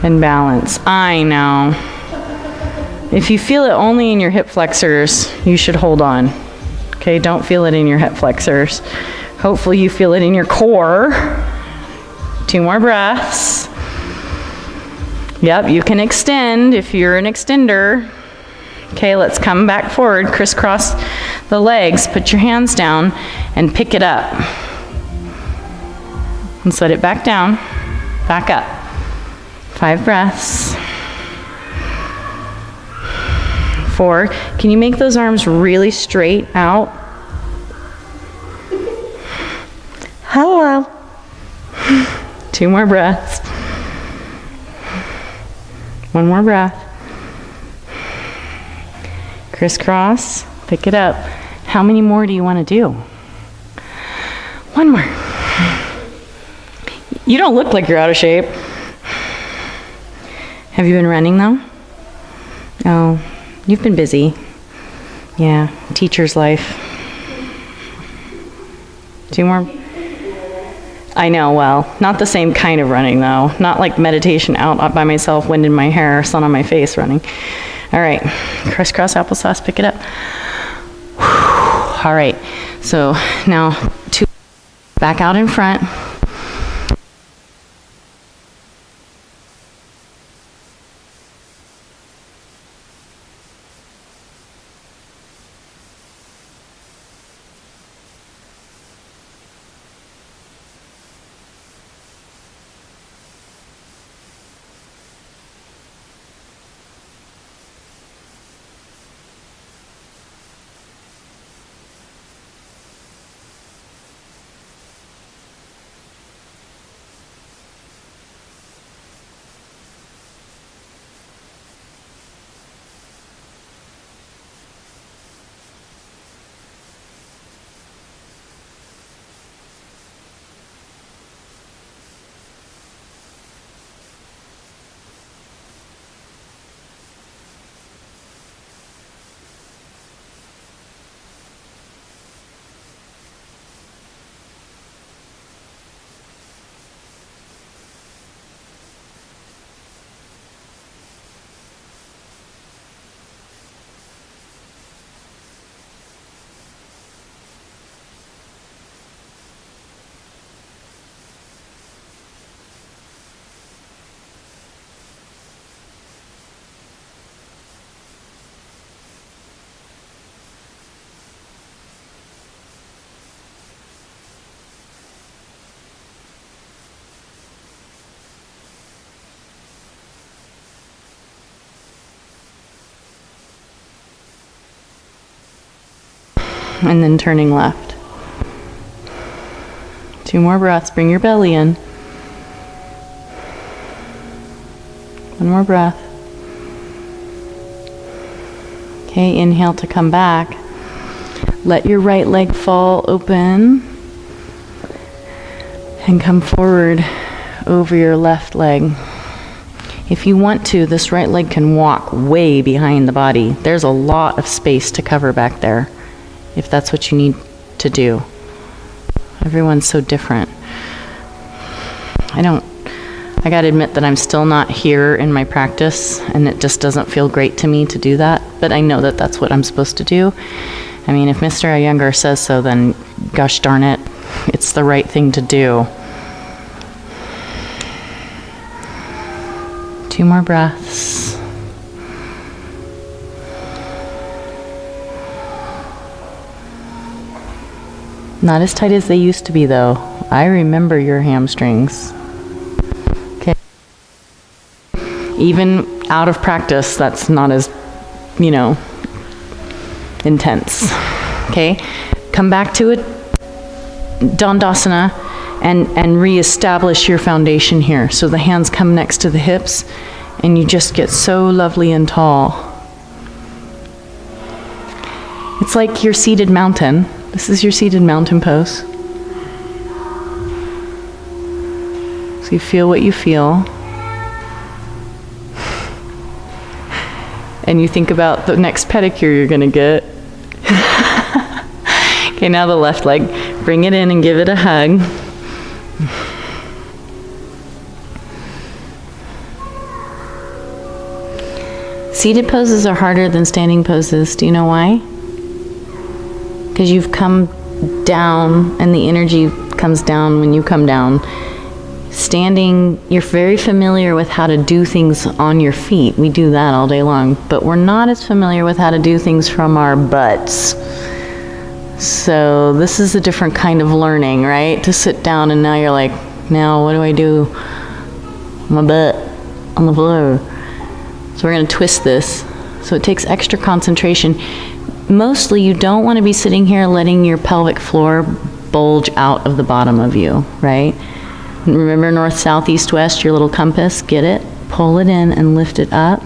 and balance. I know. If you feel it only in your hip flexors, you should hold on. Okay, don't feel it in your hip flexors. Hopefully you feel it in your core. 2 more breaths. Yep, you can extend if you're an extender. Okay, let's come back forward, crisscross the legs, put your hands down, and pick it up. And set it back down, back up. 5 breaths. 4. Can you make those arms really straight out? Hello. 2 more breaths. 1 more breath. Crisscross, pick it up. How many more do you want to do? 1 more. You don't look like you're out of shape. Have you been running though? Oh, you've been busy. Yeah, teacher's life. 2 more. I know, well, not the same kind of running though. Not like meditation out by myself, wind in my hair, sun on my face running. All right, crisscross applesauce, pick it up. All right, so now 2 back out in front. And then turning left. 2 more breaths. Bring your belly in. 1 more breath. Okay, inhale to come back. Let your right leg fall open and come forward over your left leg. If you want to, this right leg can walk way behind the body. There's a lot of space to cover back there. if that's what you need to do. Everyone's so different. I gotta admit that I'm still not here in my practice, and it just doesn't feel great to me to do that, but I know that that's what I'm supposed to do. I mean, if Mr. Iyengar says so, then gosh darn it, it's the right thing to do. 2 more breaths. Not as tight as they used to be, though. I remember your hamstrings. Okay. Even out of practice, that's not as, intense. Okay? Come back to it, Dandasana, and reestablish your foundation here. So the hands come next to the hips, and you just get so lovely and tall. It's like your seated mountain. This is your seated mountain pose. So you feel what you feel. And you think about the next pedicure you're gonna get. Okay, now the left leg. Bring it in and give it a hug. Seated poses are harder than standing poses. Do you know why? Because you've come down and the energy comes down when you come down. Standing, you're very familiar with how to do things on your feet. We do that all day long, but we're not as familiar with how to do things from our butts. So this is a different kind of learning, right? To sit down and now you're like, now what do I do? My butt on the floor. So we're going to twist this. So it takes extra concentration. Mostly you don't want to be sitting here letting your pelvic floor bulge out of the bottom of you, right? Remember north, south, east, west, your little compass? Get it, pull it in and lift it up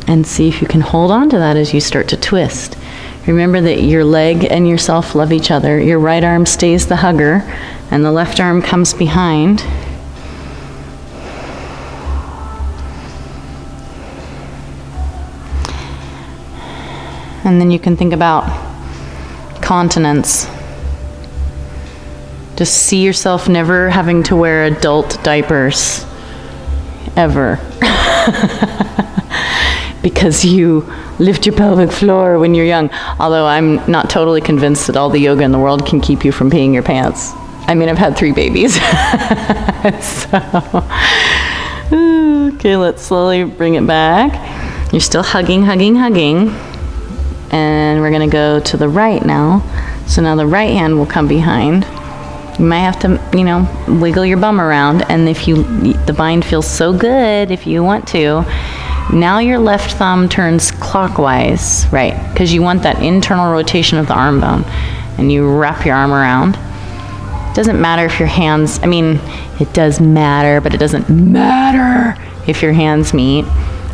and see if you can hold on to that as you start to twist. Remember that your leg and yourself love each other. Your right arm stays the hugger and the left arm comes behind. And then you can think about continence. Just see yourself never having to wear adult diapers, ever. Because you lift your pelvic floor when you're young. Although I'm not totally convinced that all the yoga in the world can keep you from peeing your pants. I mean, I've had 3 babies. So, okay, let's slowly bring it back. You're still hugging, hugging, hugging. And we're gonna go to the right now. So now the right hand will come behind. You might have to, wiggle your bum around. And if the bind feels so good, if you want to, now your left thumb turns clockwise, right? Because you want that internal rotation of the arm bone. And you wrap your arm around. It doesn't matter if your hands, it does matter, but it doesn't matter if your hands meet.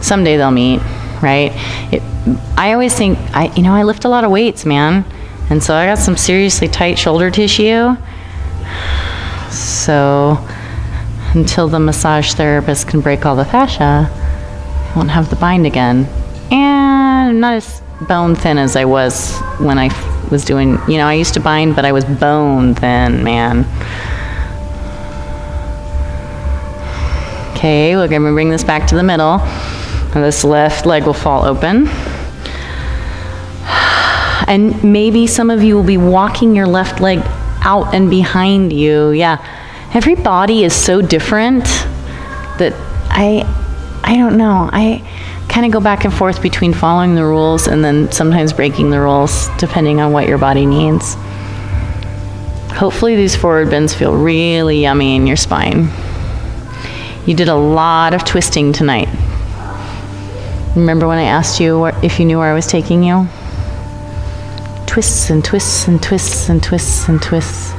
Someday they'll meet, right? I always think, I lift a lot of weights, man. And so I got some seriously tight shoulder tissue. So until the massage therapist can break all the fascia, I won't have the bind again. And I'm not as bone thin as I was when I was doing, I used to bind, but I was bone thin, man. Okay, we're gonna bring this back to the middle. And this left leg will fall open. And maybe some of you will be walking your left leg out and behind you. Yeah, every body is so different that I don't know. I kind of go back and forth between following the rules and then sometimes breaking the rules depending on what your body needs. Hopefully these forward bends feel really yummy in your spine. You did a lot of twisting tonight. Remember when I asked you if you knew where I was taking you? Twists and twists and twists and twists and twists.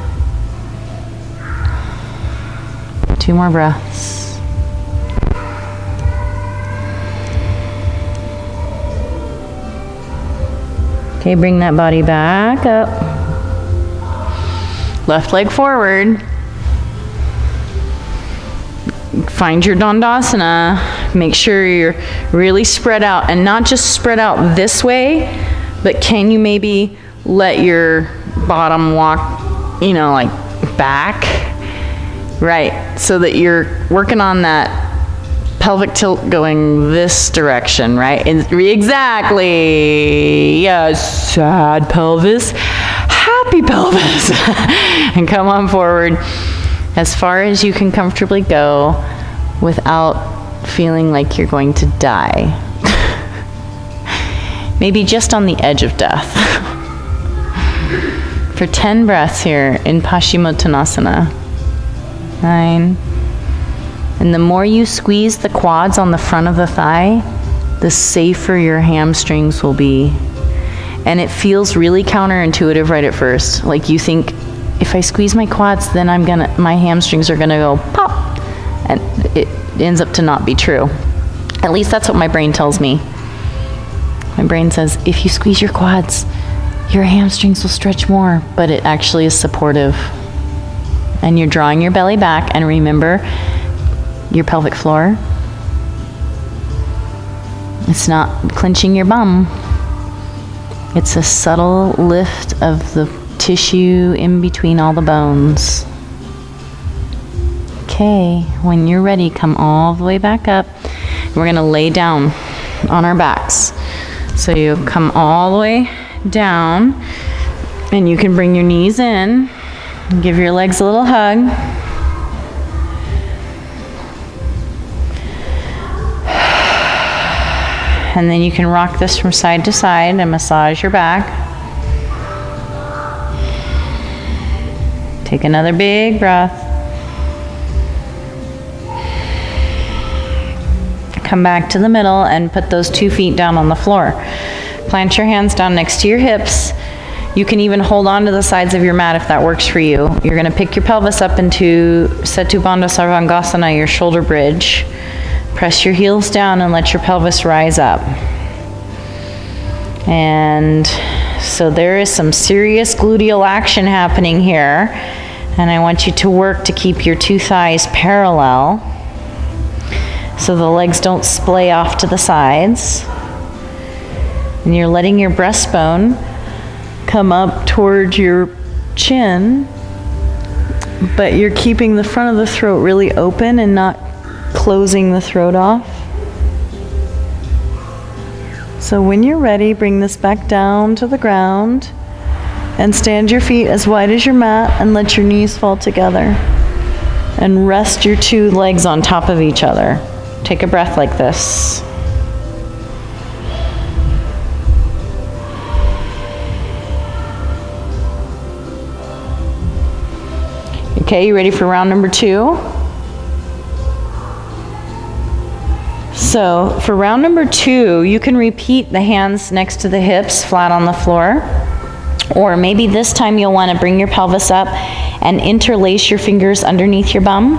2 more breaths. Okay, bring that body back up. Left leg forward. Find your Dandasana. Make sure you're really spread out, and not just spread out this way, but can you maybe let your bottom walk, like back, right? So that you're working on that pelvic tilt going this direction, right? Exactly. Yes, sad pelvis, happy pelvis. And come on forward as far as you can comfortably go without feeling like you're going to die. Maybe just on the edge of death. For 10 breaths here in Paschimottanasana. 9. And the more you squeeze the quads on the front of the thigh, the safer your hamstrings will be. And it feels really counterintuitive right at first. Like you think, if I squeeze my quads, then my hamstrings are gonna go pop. And it ends up to not be true. At least that's what my brain tells me. My brain says, if you squeeze your quads, your hamstrings will stretch more, but it actually is supportive. And you're drawing your belly back, and remember, your pelvic floor. It's not clenching your bum. It's a subtle lift of the tissue in between all the bones. Okay, when you're ready, come all the way back up. We're gonna lay down on our backs. So you come all the way down, and you can bring your knees in, and give your legs a little hug. And then you can rock this from side to side and massage your back. Take another big breath. Come back to the middle and put those 2 feet down on the floor. Plant your hands down next to your hips. You can even hold on to the sides of your mat if that works for you. You're going to pick your pelvis up into Setu Bandha Sarvangasana, your shoulder bridge. Press your heels down and let your pelvis rise up. And so there is some serious gluteal action happening here. And I want you to work to keep your 2 thighs parallel so the legs don't splay off to the sides. And you're letting your breastbone come up towards your chin, but you're keeping the front of the throat really open and not closing the throat off. So when you're ready, bring this back down to the ground and stand your feet as wide as your mat and let your knees fall together. And rest your 2 legs on top of each other. Take a breath like this. Okay, you ready for round number 2? So for round number 2, you can repeat the hands next to the hips, flat on the floor. Or maybe this time you'll want to bring your pelvis up and interlace your fingers underneath your bum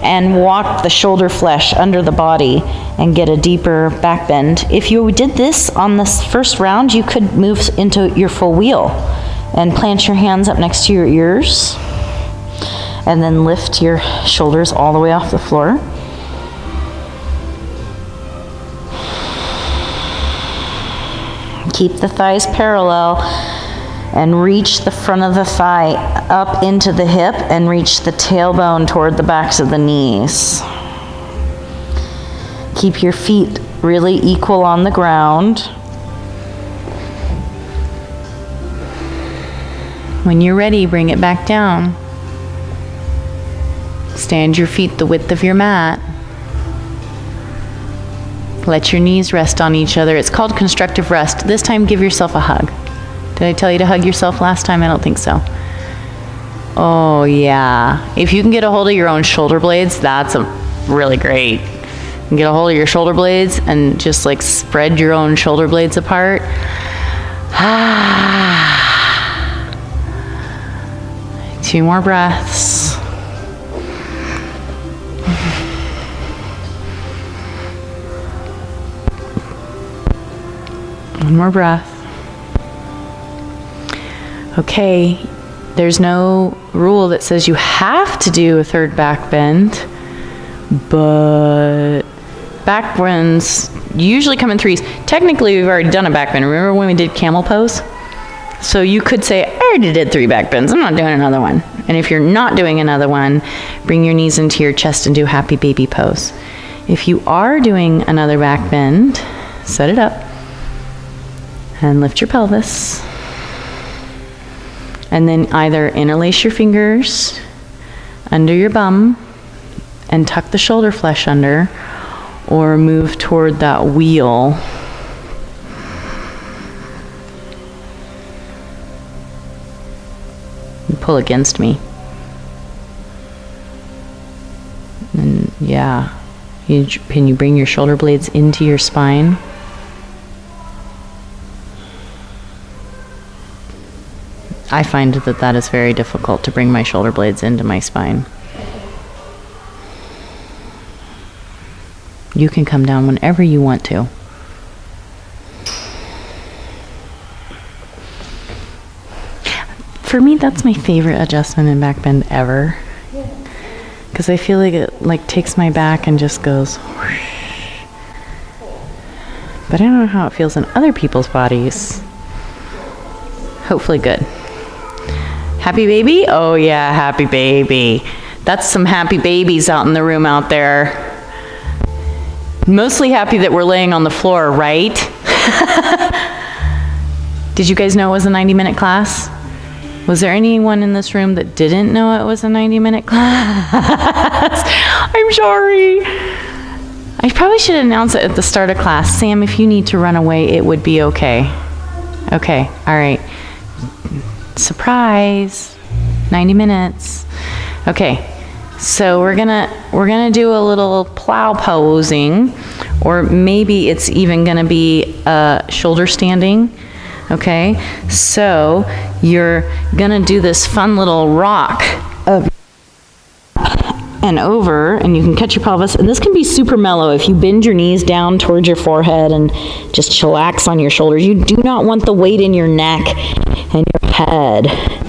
and walk the shoulder flesh under the body and get a deeper back bend. If you did this on this first round, you could move into your full wheel and plant your hands up next to your ears and then lift your shoulders all the way off the floor. Keep the thighs parallel and reach the front of the thigh up into the hip and reach the tailbone toward the backs of the knees. Keep your feet really equal on the ground. When you're ready, bring it back down. Stand your feet the width of your mat. Let your knees rest on each other. It's called constructive rest. This time, give yourself a hug. Did I tell you to hug yourself last time? I don't think so. Oh, yeah. If you can get a hold of your own shoulder blades, that's really great. You can get a hold of your shoulder blades and just like spread your own shoulder blades apart. Ah. 2 more breaths. One more breath. Okay, there's no rule that says you have to do a 3rd back bend, but back bends usually come in 3s. Technically, we've already done a back bend. Remember when we did camel pose? So you could say, I already did 3 back bends, I'm not doing another one. And if you're not doing another one, bring your knees into your chest and do happy baby pose. If you are doing another back bend, set it up and lift your pelvis. And then either interlace your fingers under your bum and tuck the shoulder flesh under, or move toward that wheel. And pull against me. And yeah, can you bring your shoulder blades into your spine? I find that is very difficult to bring my shoulder blades into my spine. You can come down whenever you want to. For me, that's my favorite adjustment in back bend ever. Because I feel like it takes my back and just goes whoosh. But I don't know how it feels in other people's bodies. Hopefully good. Happy baby? Oh yeah, happy baby. That's some happy babies out in the room out there. Mostly happy that we're laying on the floor, right? Did you guys know it was a 90-minute class? Was there anyone in this room that didn't know it was a 90-minute class? I'm sorry. I probably should announce it at the start of class. Sam, if you need to run away, it would be okay. Okay, all right. Surprise. 90 minutes. Okay. So we're gonna do a little plow posing, or maybe it's even gonna be shoulder standing. Okay, so you're gonna do this fun little rock of and over, and you can catch your pelvis, and this can be super mellow if you bend your knees down towards your forehead and just chillax on your shoulders. You do not want the weight in your neck and your head.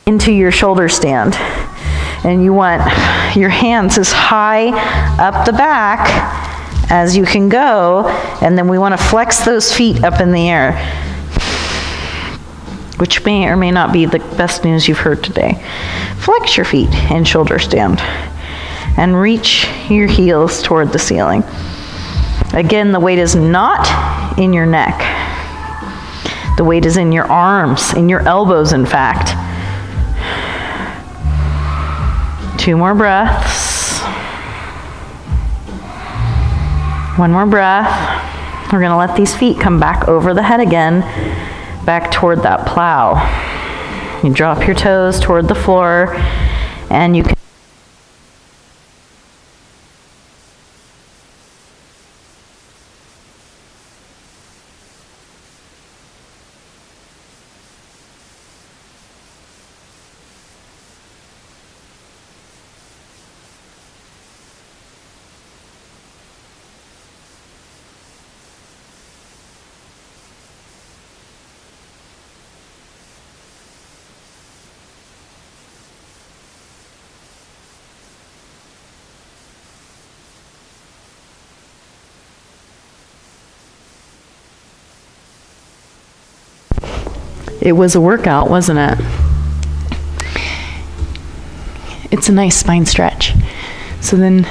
Into your shoulder stand, and you want your hands as high up the back as you can go, and then we want to flex those feet up in the air, which may or may not be the best news you've heard today. Flex your feet in shoulder stand and reach your heels toward the ceiling. Again, the weight is not in your neck. The weight is in your arms, in your elbows, in fact. 2 more breaths. 1 more breath. We're going to let these feet come back over the head again, back toward that plow. You drop your toes toward the floor, and you can It was a workout, wasn't it? It's a nice spine stretch. So then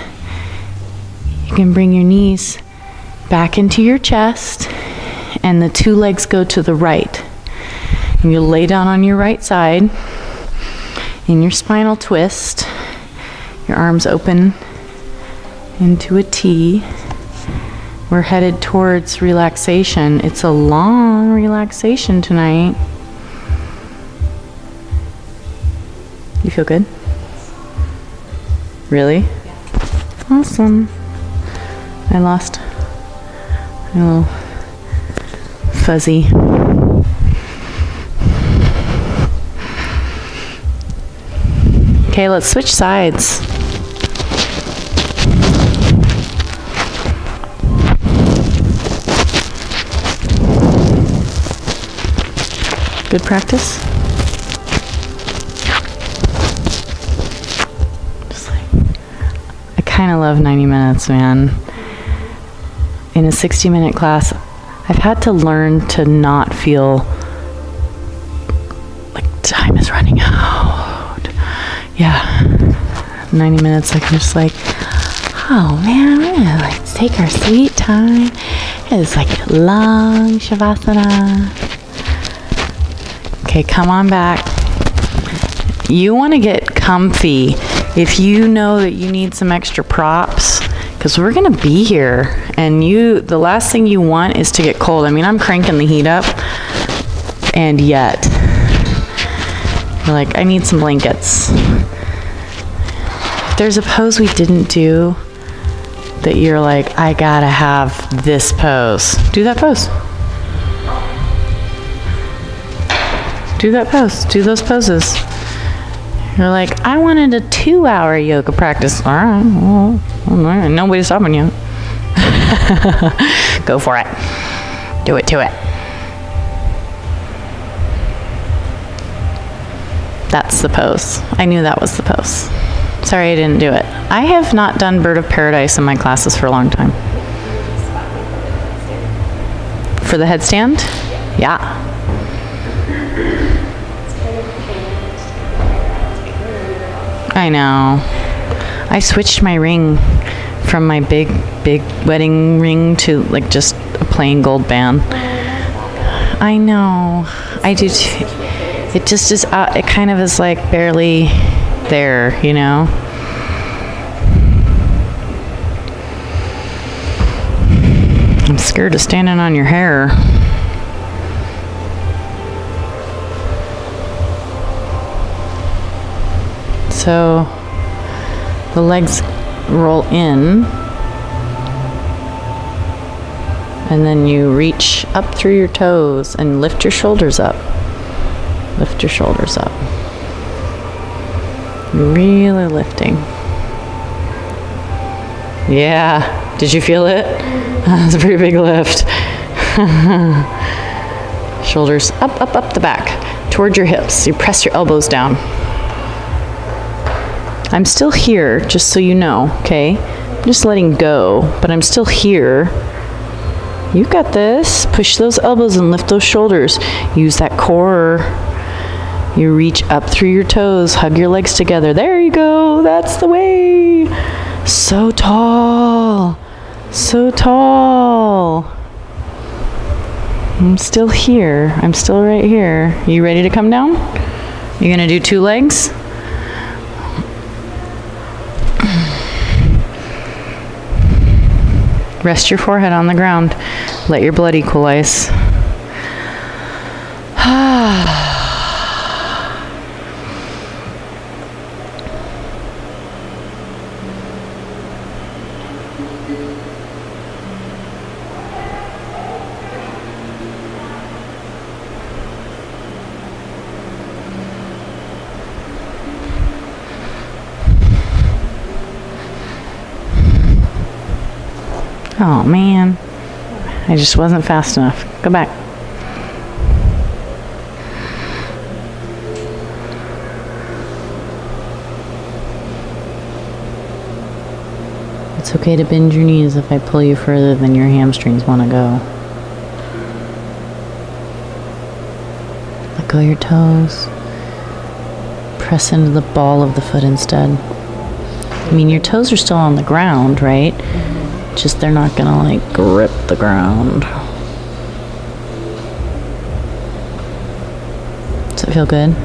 you can bring your knees back into your chest, and the 2 legs go to the right. And you lay down on your right side in your spinal twist. Your arms open into a T. We're headed towards relaxation. It's a long relaxation tonight. You feel good? Really? Awesome. I lost my little fuzzy. Okay, let's switch sides. Good practice? Just like, I kind of love 90 minutes, man. In a 60-minute class, I've had to learn to not feel like time is running out. Yeah. 90 minutes, like, I'm just like, oh man, we're gonna like take our sweet time. It's like long Shavasana. Okay, come on back. You want to get comfy. If you know that you need some extra props, because we're going to be here, and the last thing you want is to get cold. I mean, I'm cranking the heat up, and yet, you're like, I need some blankets. If there's a pose we didn't do that you're like, I gotta have this pose. Do that pose. Do that pose. Do those poses. You're like, I wanted a 2-hour yoga practice. All right, well, nobody's stopping you. Go for it. Do it to it. That's the pose. I knew that was the pose. Sorry I didn't do it. I have not done Bird of Paradise in my classes for a long time. For the headstand? Yeah. I know. I switched my ring from my big wedding ring to like just a plain gold band. I know. I do too. It just is, it kind of is like barely there, you know? I'm scared of standing on your hair. So the legs roll in, and then you reach up through your toes and lift your shoulders up. Lift your shoulders up. Really lifting. Yeah. Did you feel it? That's a pretty big lift. Shoulders up the back, toward your hips. You press your elbows down. I'm still here, just so you know, okay? I'm just letting go, but I'm still here. You got this. Push those elbows and lift those shoulders. Use that core. You reach up through your toes, hug your legs together. There you go. That's the way. So tall. So tall. I'm still here. I'm still right here. You ready to come down? You're gonna do 2 legs? Rest your forehead on the ground. Let your blood equalize. Oh man, I just wasn't fast enough. Go back. It's okay to bend your knees if I pull you further than your hamstrings want to go. Let go of your toes. Press into the ball of the foot instead. I mean, your toes are still on the ground, right? Just they're not gonna like grip the ground. Does it feel good?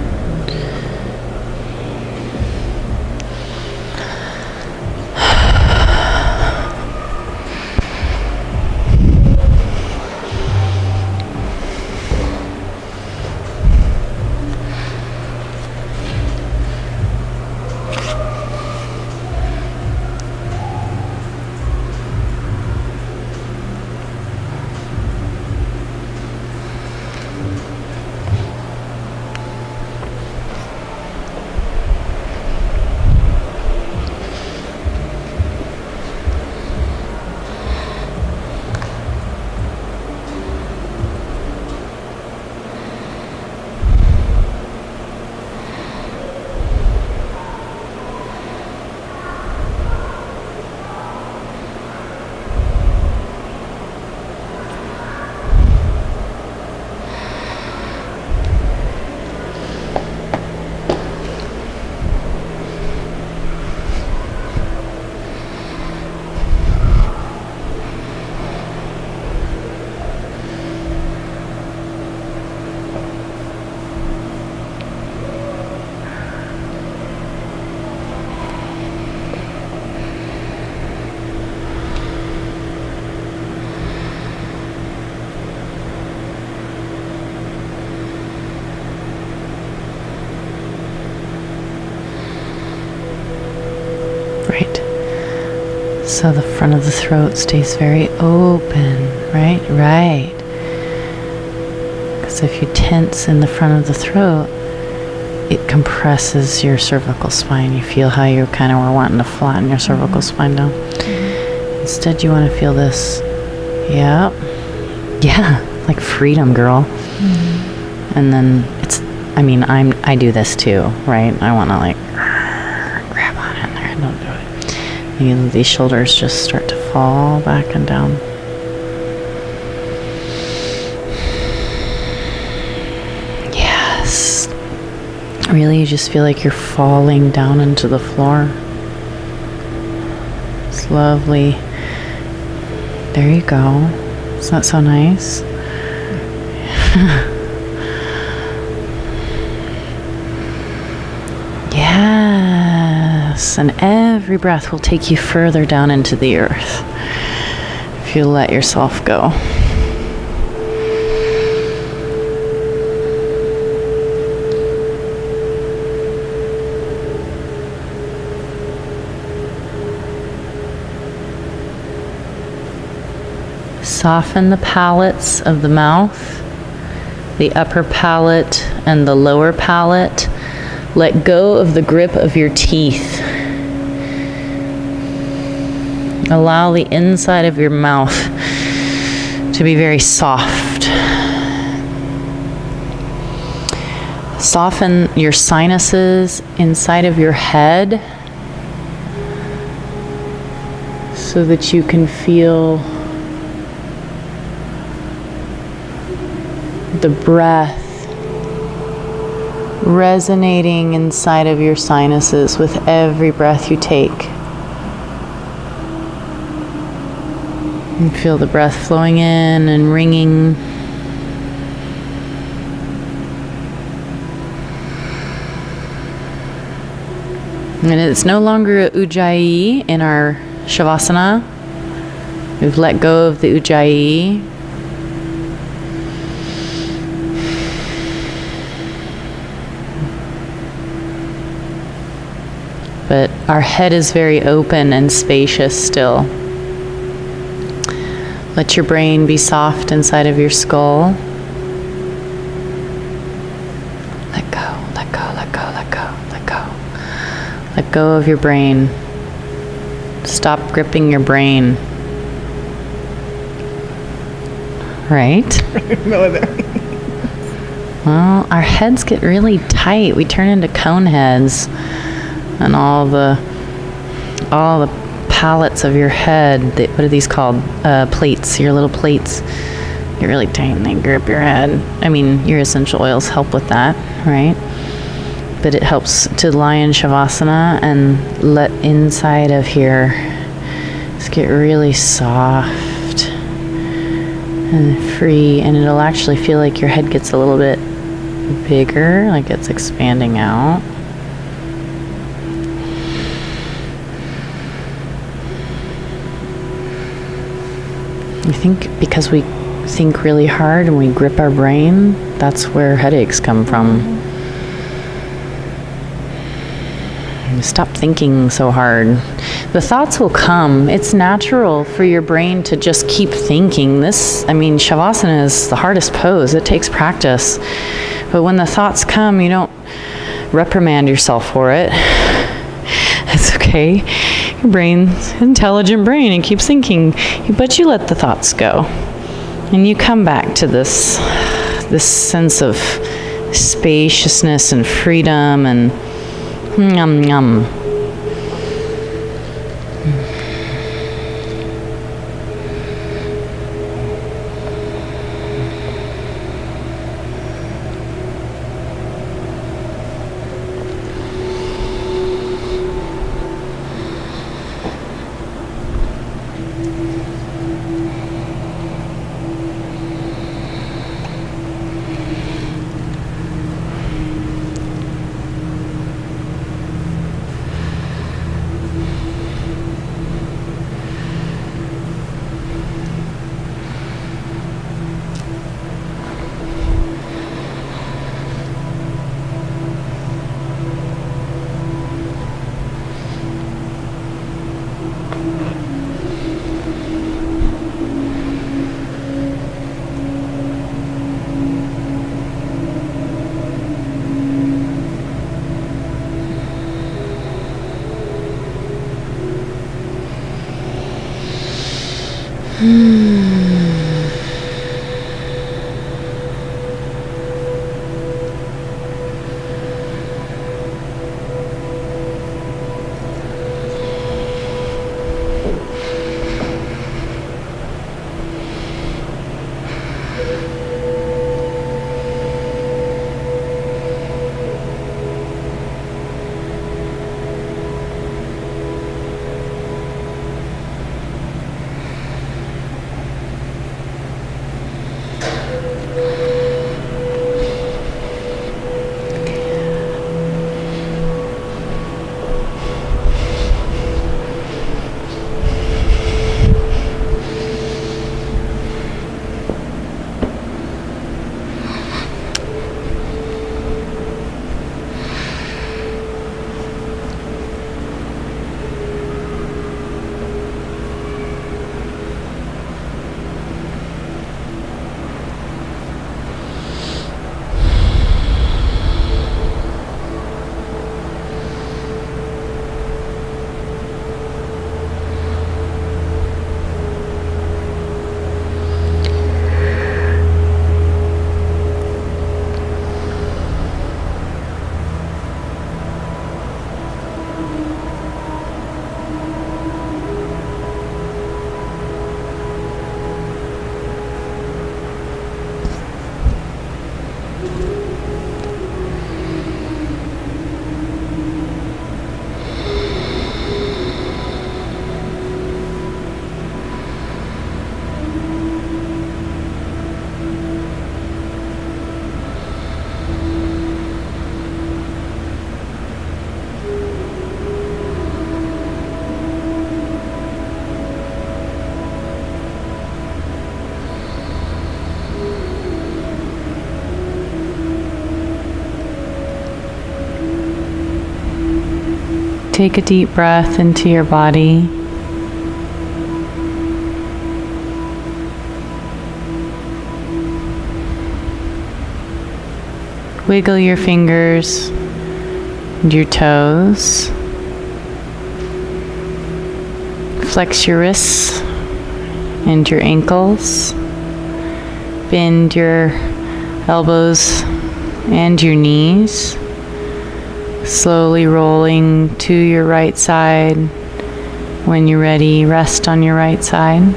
So the front of the throat stays very open, right? Right. Because if you tense in the front of the throat, it compresses your cervical spine. You feel how you kind of were wanting to flatten your cervical spine down. Instead, you want to feel this. Yep. Yeah, like freedom, girl. And then I do this too, right? I want to like grab on in there and don't do it. And these shoulders just start to fall back and down. Yes. Really, you just feel like you're falling down into the floor. It's lovely. There you go. Isn't that so nice? Yes. And every breath will take you further down into the earth if you let yourself go. Soften the palates of the mouth, the upper palate and the lower palate. Let go of the grip of your teeth. Allow the inside of your mouth to be very soft. Soften your sinuses inside of your head so that you can feel the breath resonating inside of your sinuses with every breath you take. And feel the breath flowing in and ringing. And it's no longer a Ujjayi in our Shavasana. We've let go of the Ujjayi. But our head is very open and spacious still. Let your brain be soft inside of your skull. Let go, let go, let go, let go, let go. Let go of your brain. Stop gripping your brain. Right? Well, our heads get really tight. We turn into cone heads. And all the pallets of your head, what are these called? Plates, your little plates. Get really tight and they grip your head. I mean, your essential oils help with that, right? But it helps to lie in Shavasana and let inside of here just get really soft and free. And it'll actually feel like your head gets a little bit bigger, like it's expanding out. I think because we think really hard and we grip our brain, that's where headaches come from. Stop thinking so hard. The thoughts will come. It's natural for your brain to just keep thinking. Shavasana is the hardest pose. It takes practice. But when the thoughts come, you don't reprimand yourself for it. It's okay. Your brain's an intelligent brain and keeps thinking, but you let the thoughts go. And you come back to this sense of spaciousness and freedom and yum yum. Take a deep breath into your body. Wiggle your fingers and your toes. Flex your wrists and your ankles. Bend your elbows and your knees. Slowly rolling to your right side. When you're ready, rest on your right side.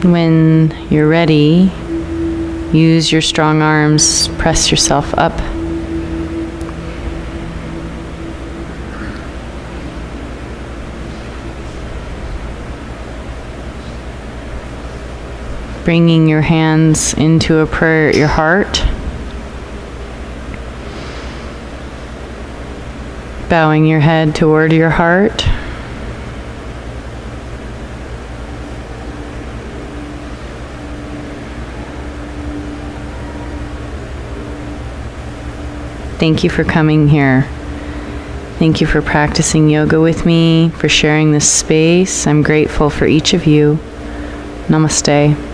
When you're ready, use your strong arms, press yourself up. Bringing your hands into a prayer at your heart. Bowing your head toward your heart. Thank you for coming here. Thank you for practicing yoga with me, for sharing this space. I'm grateful for each of you. Namaste.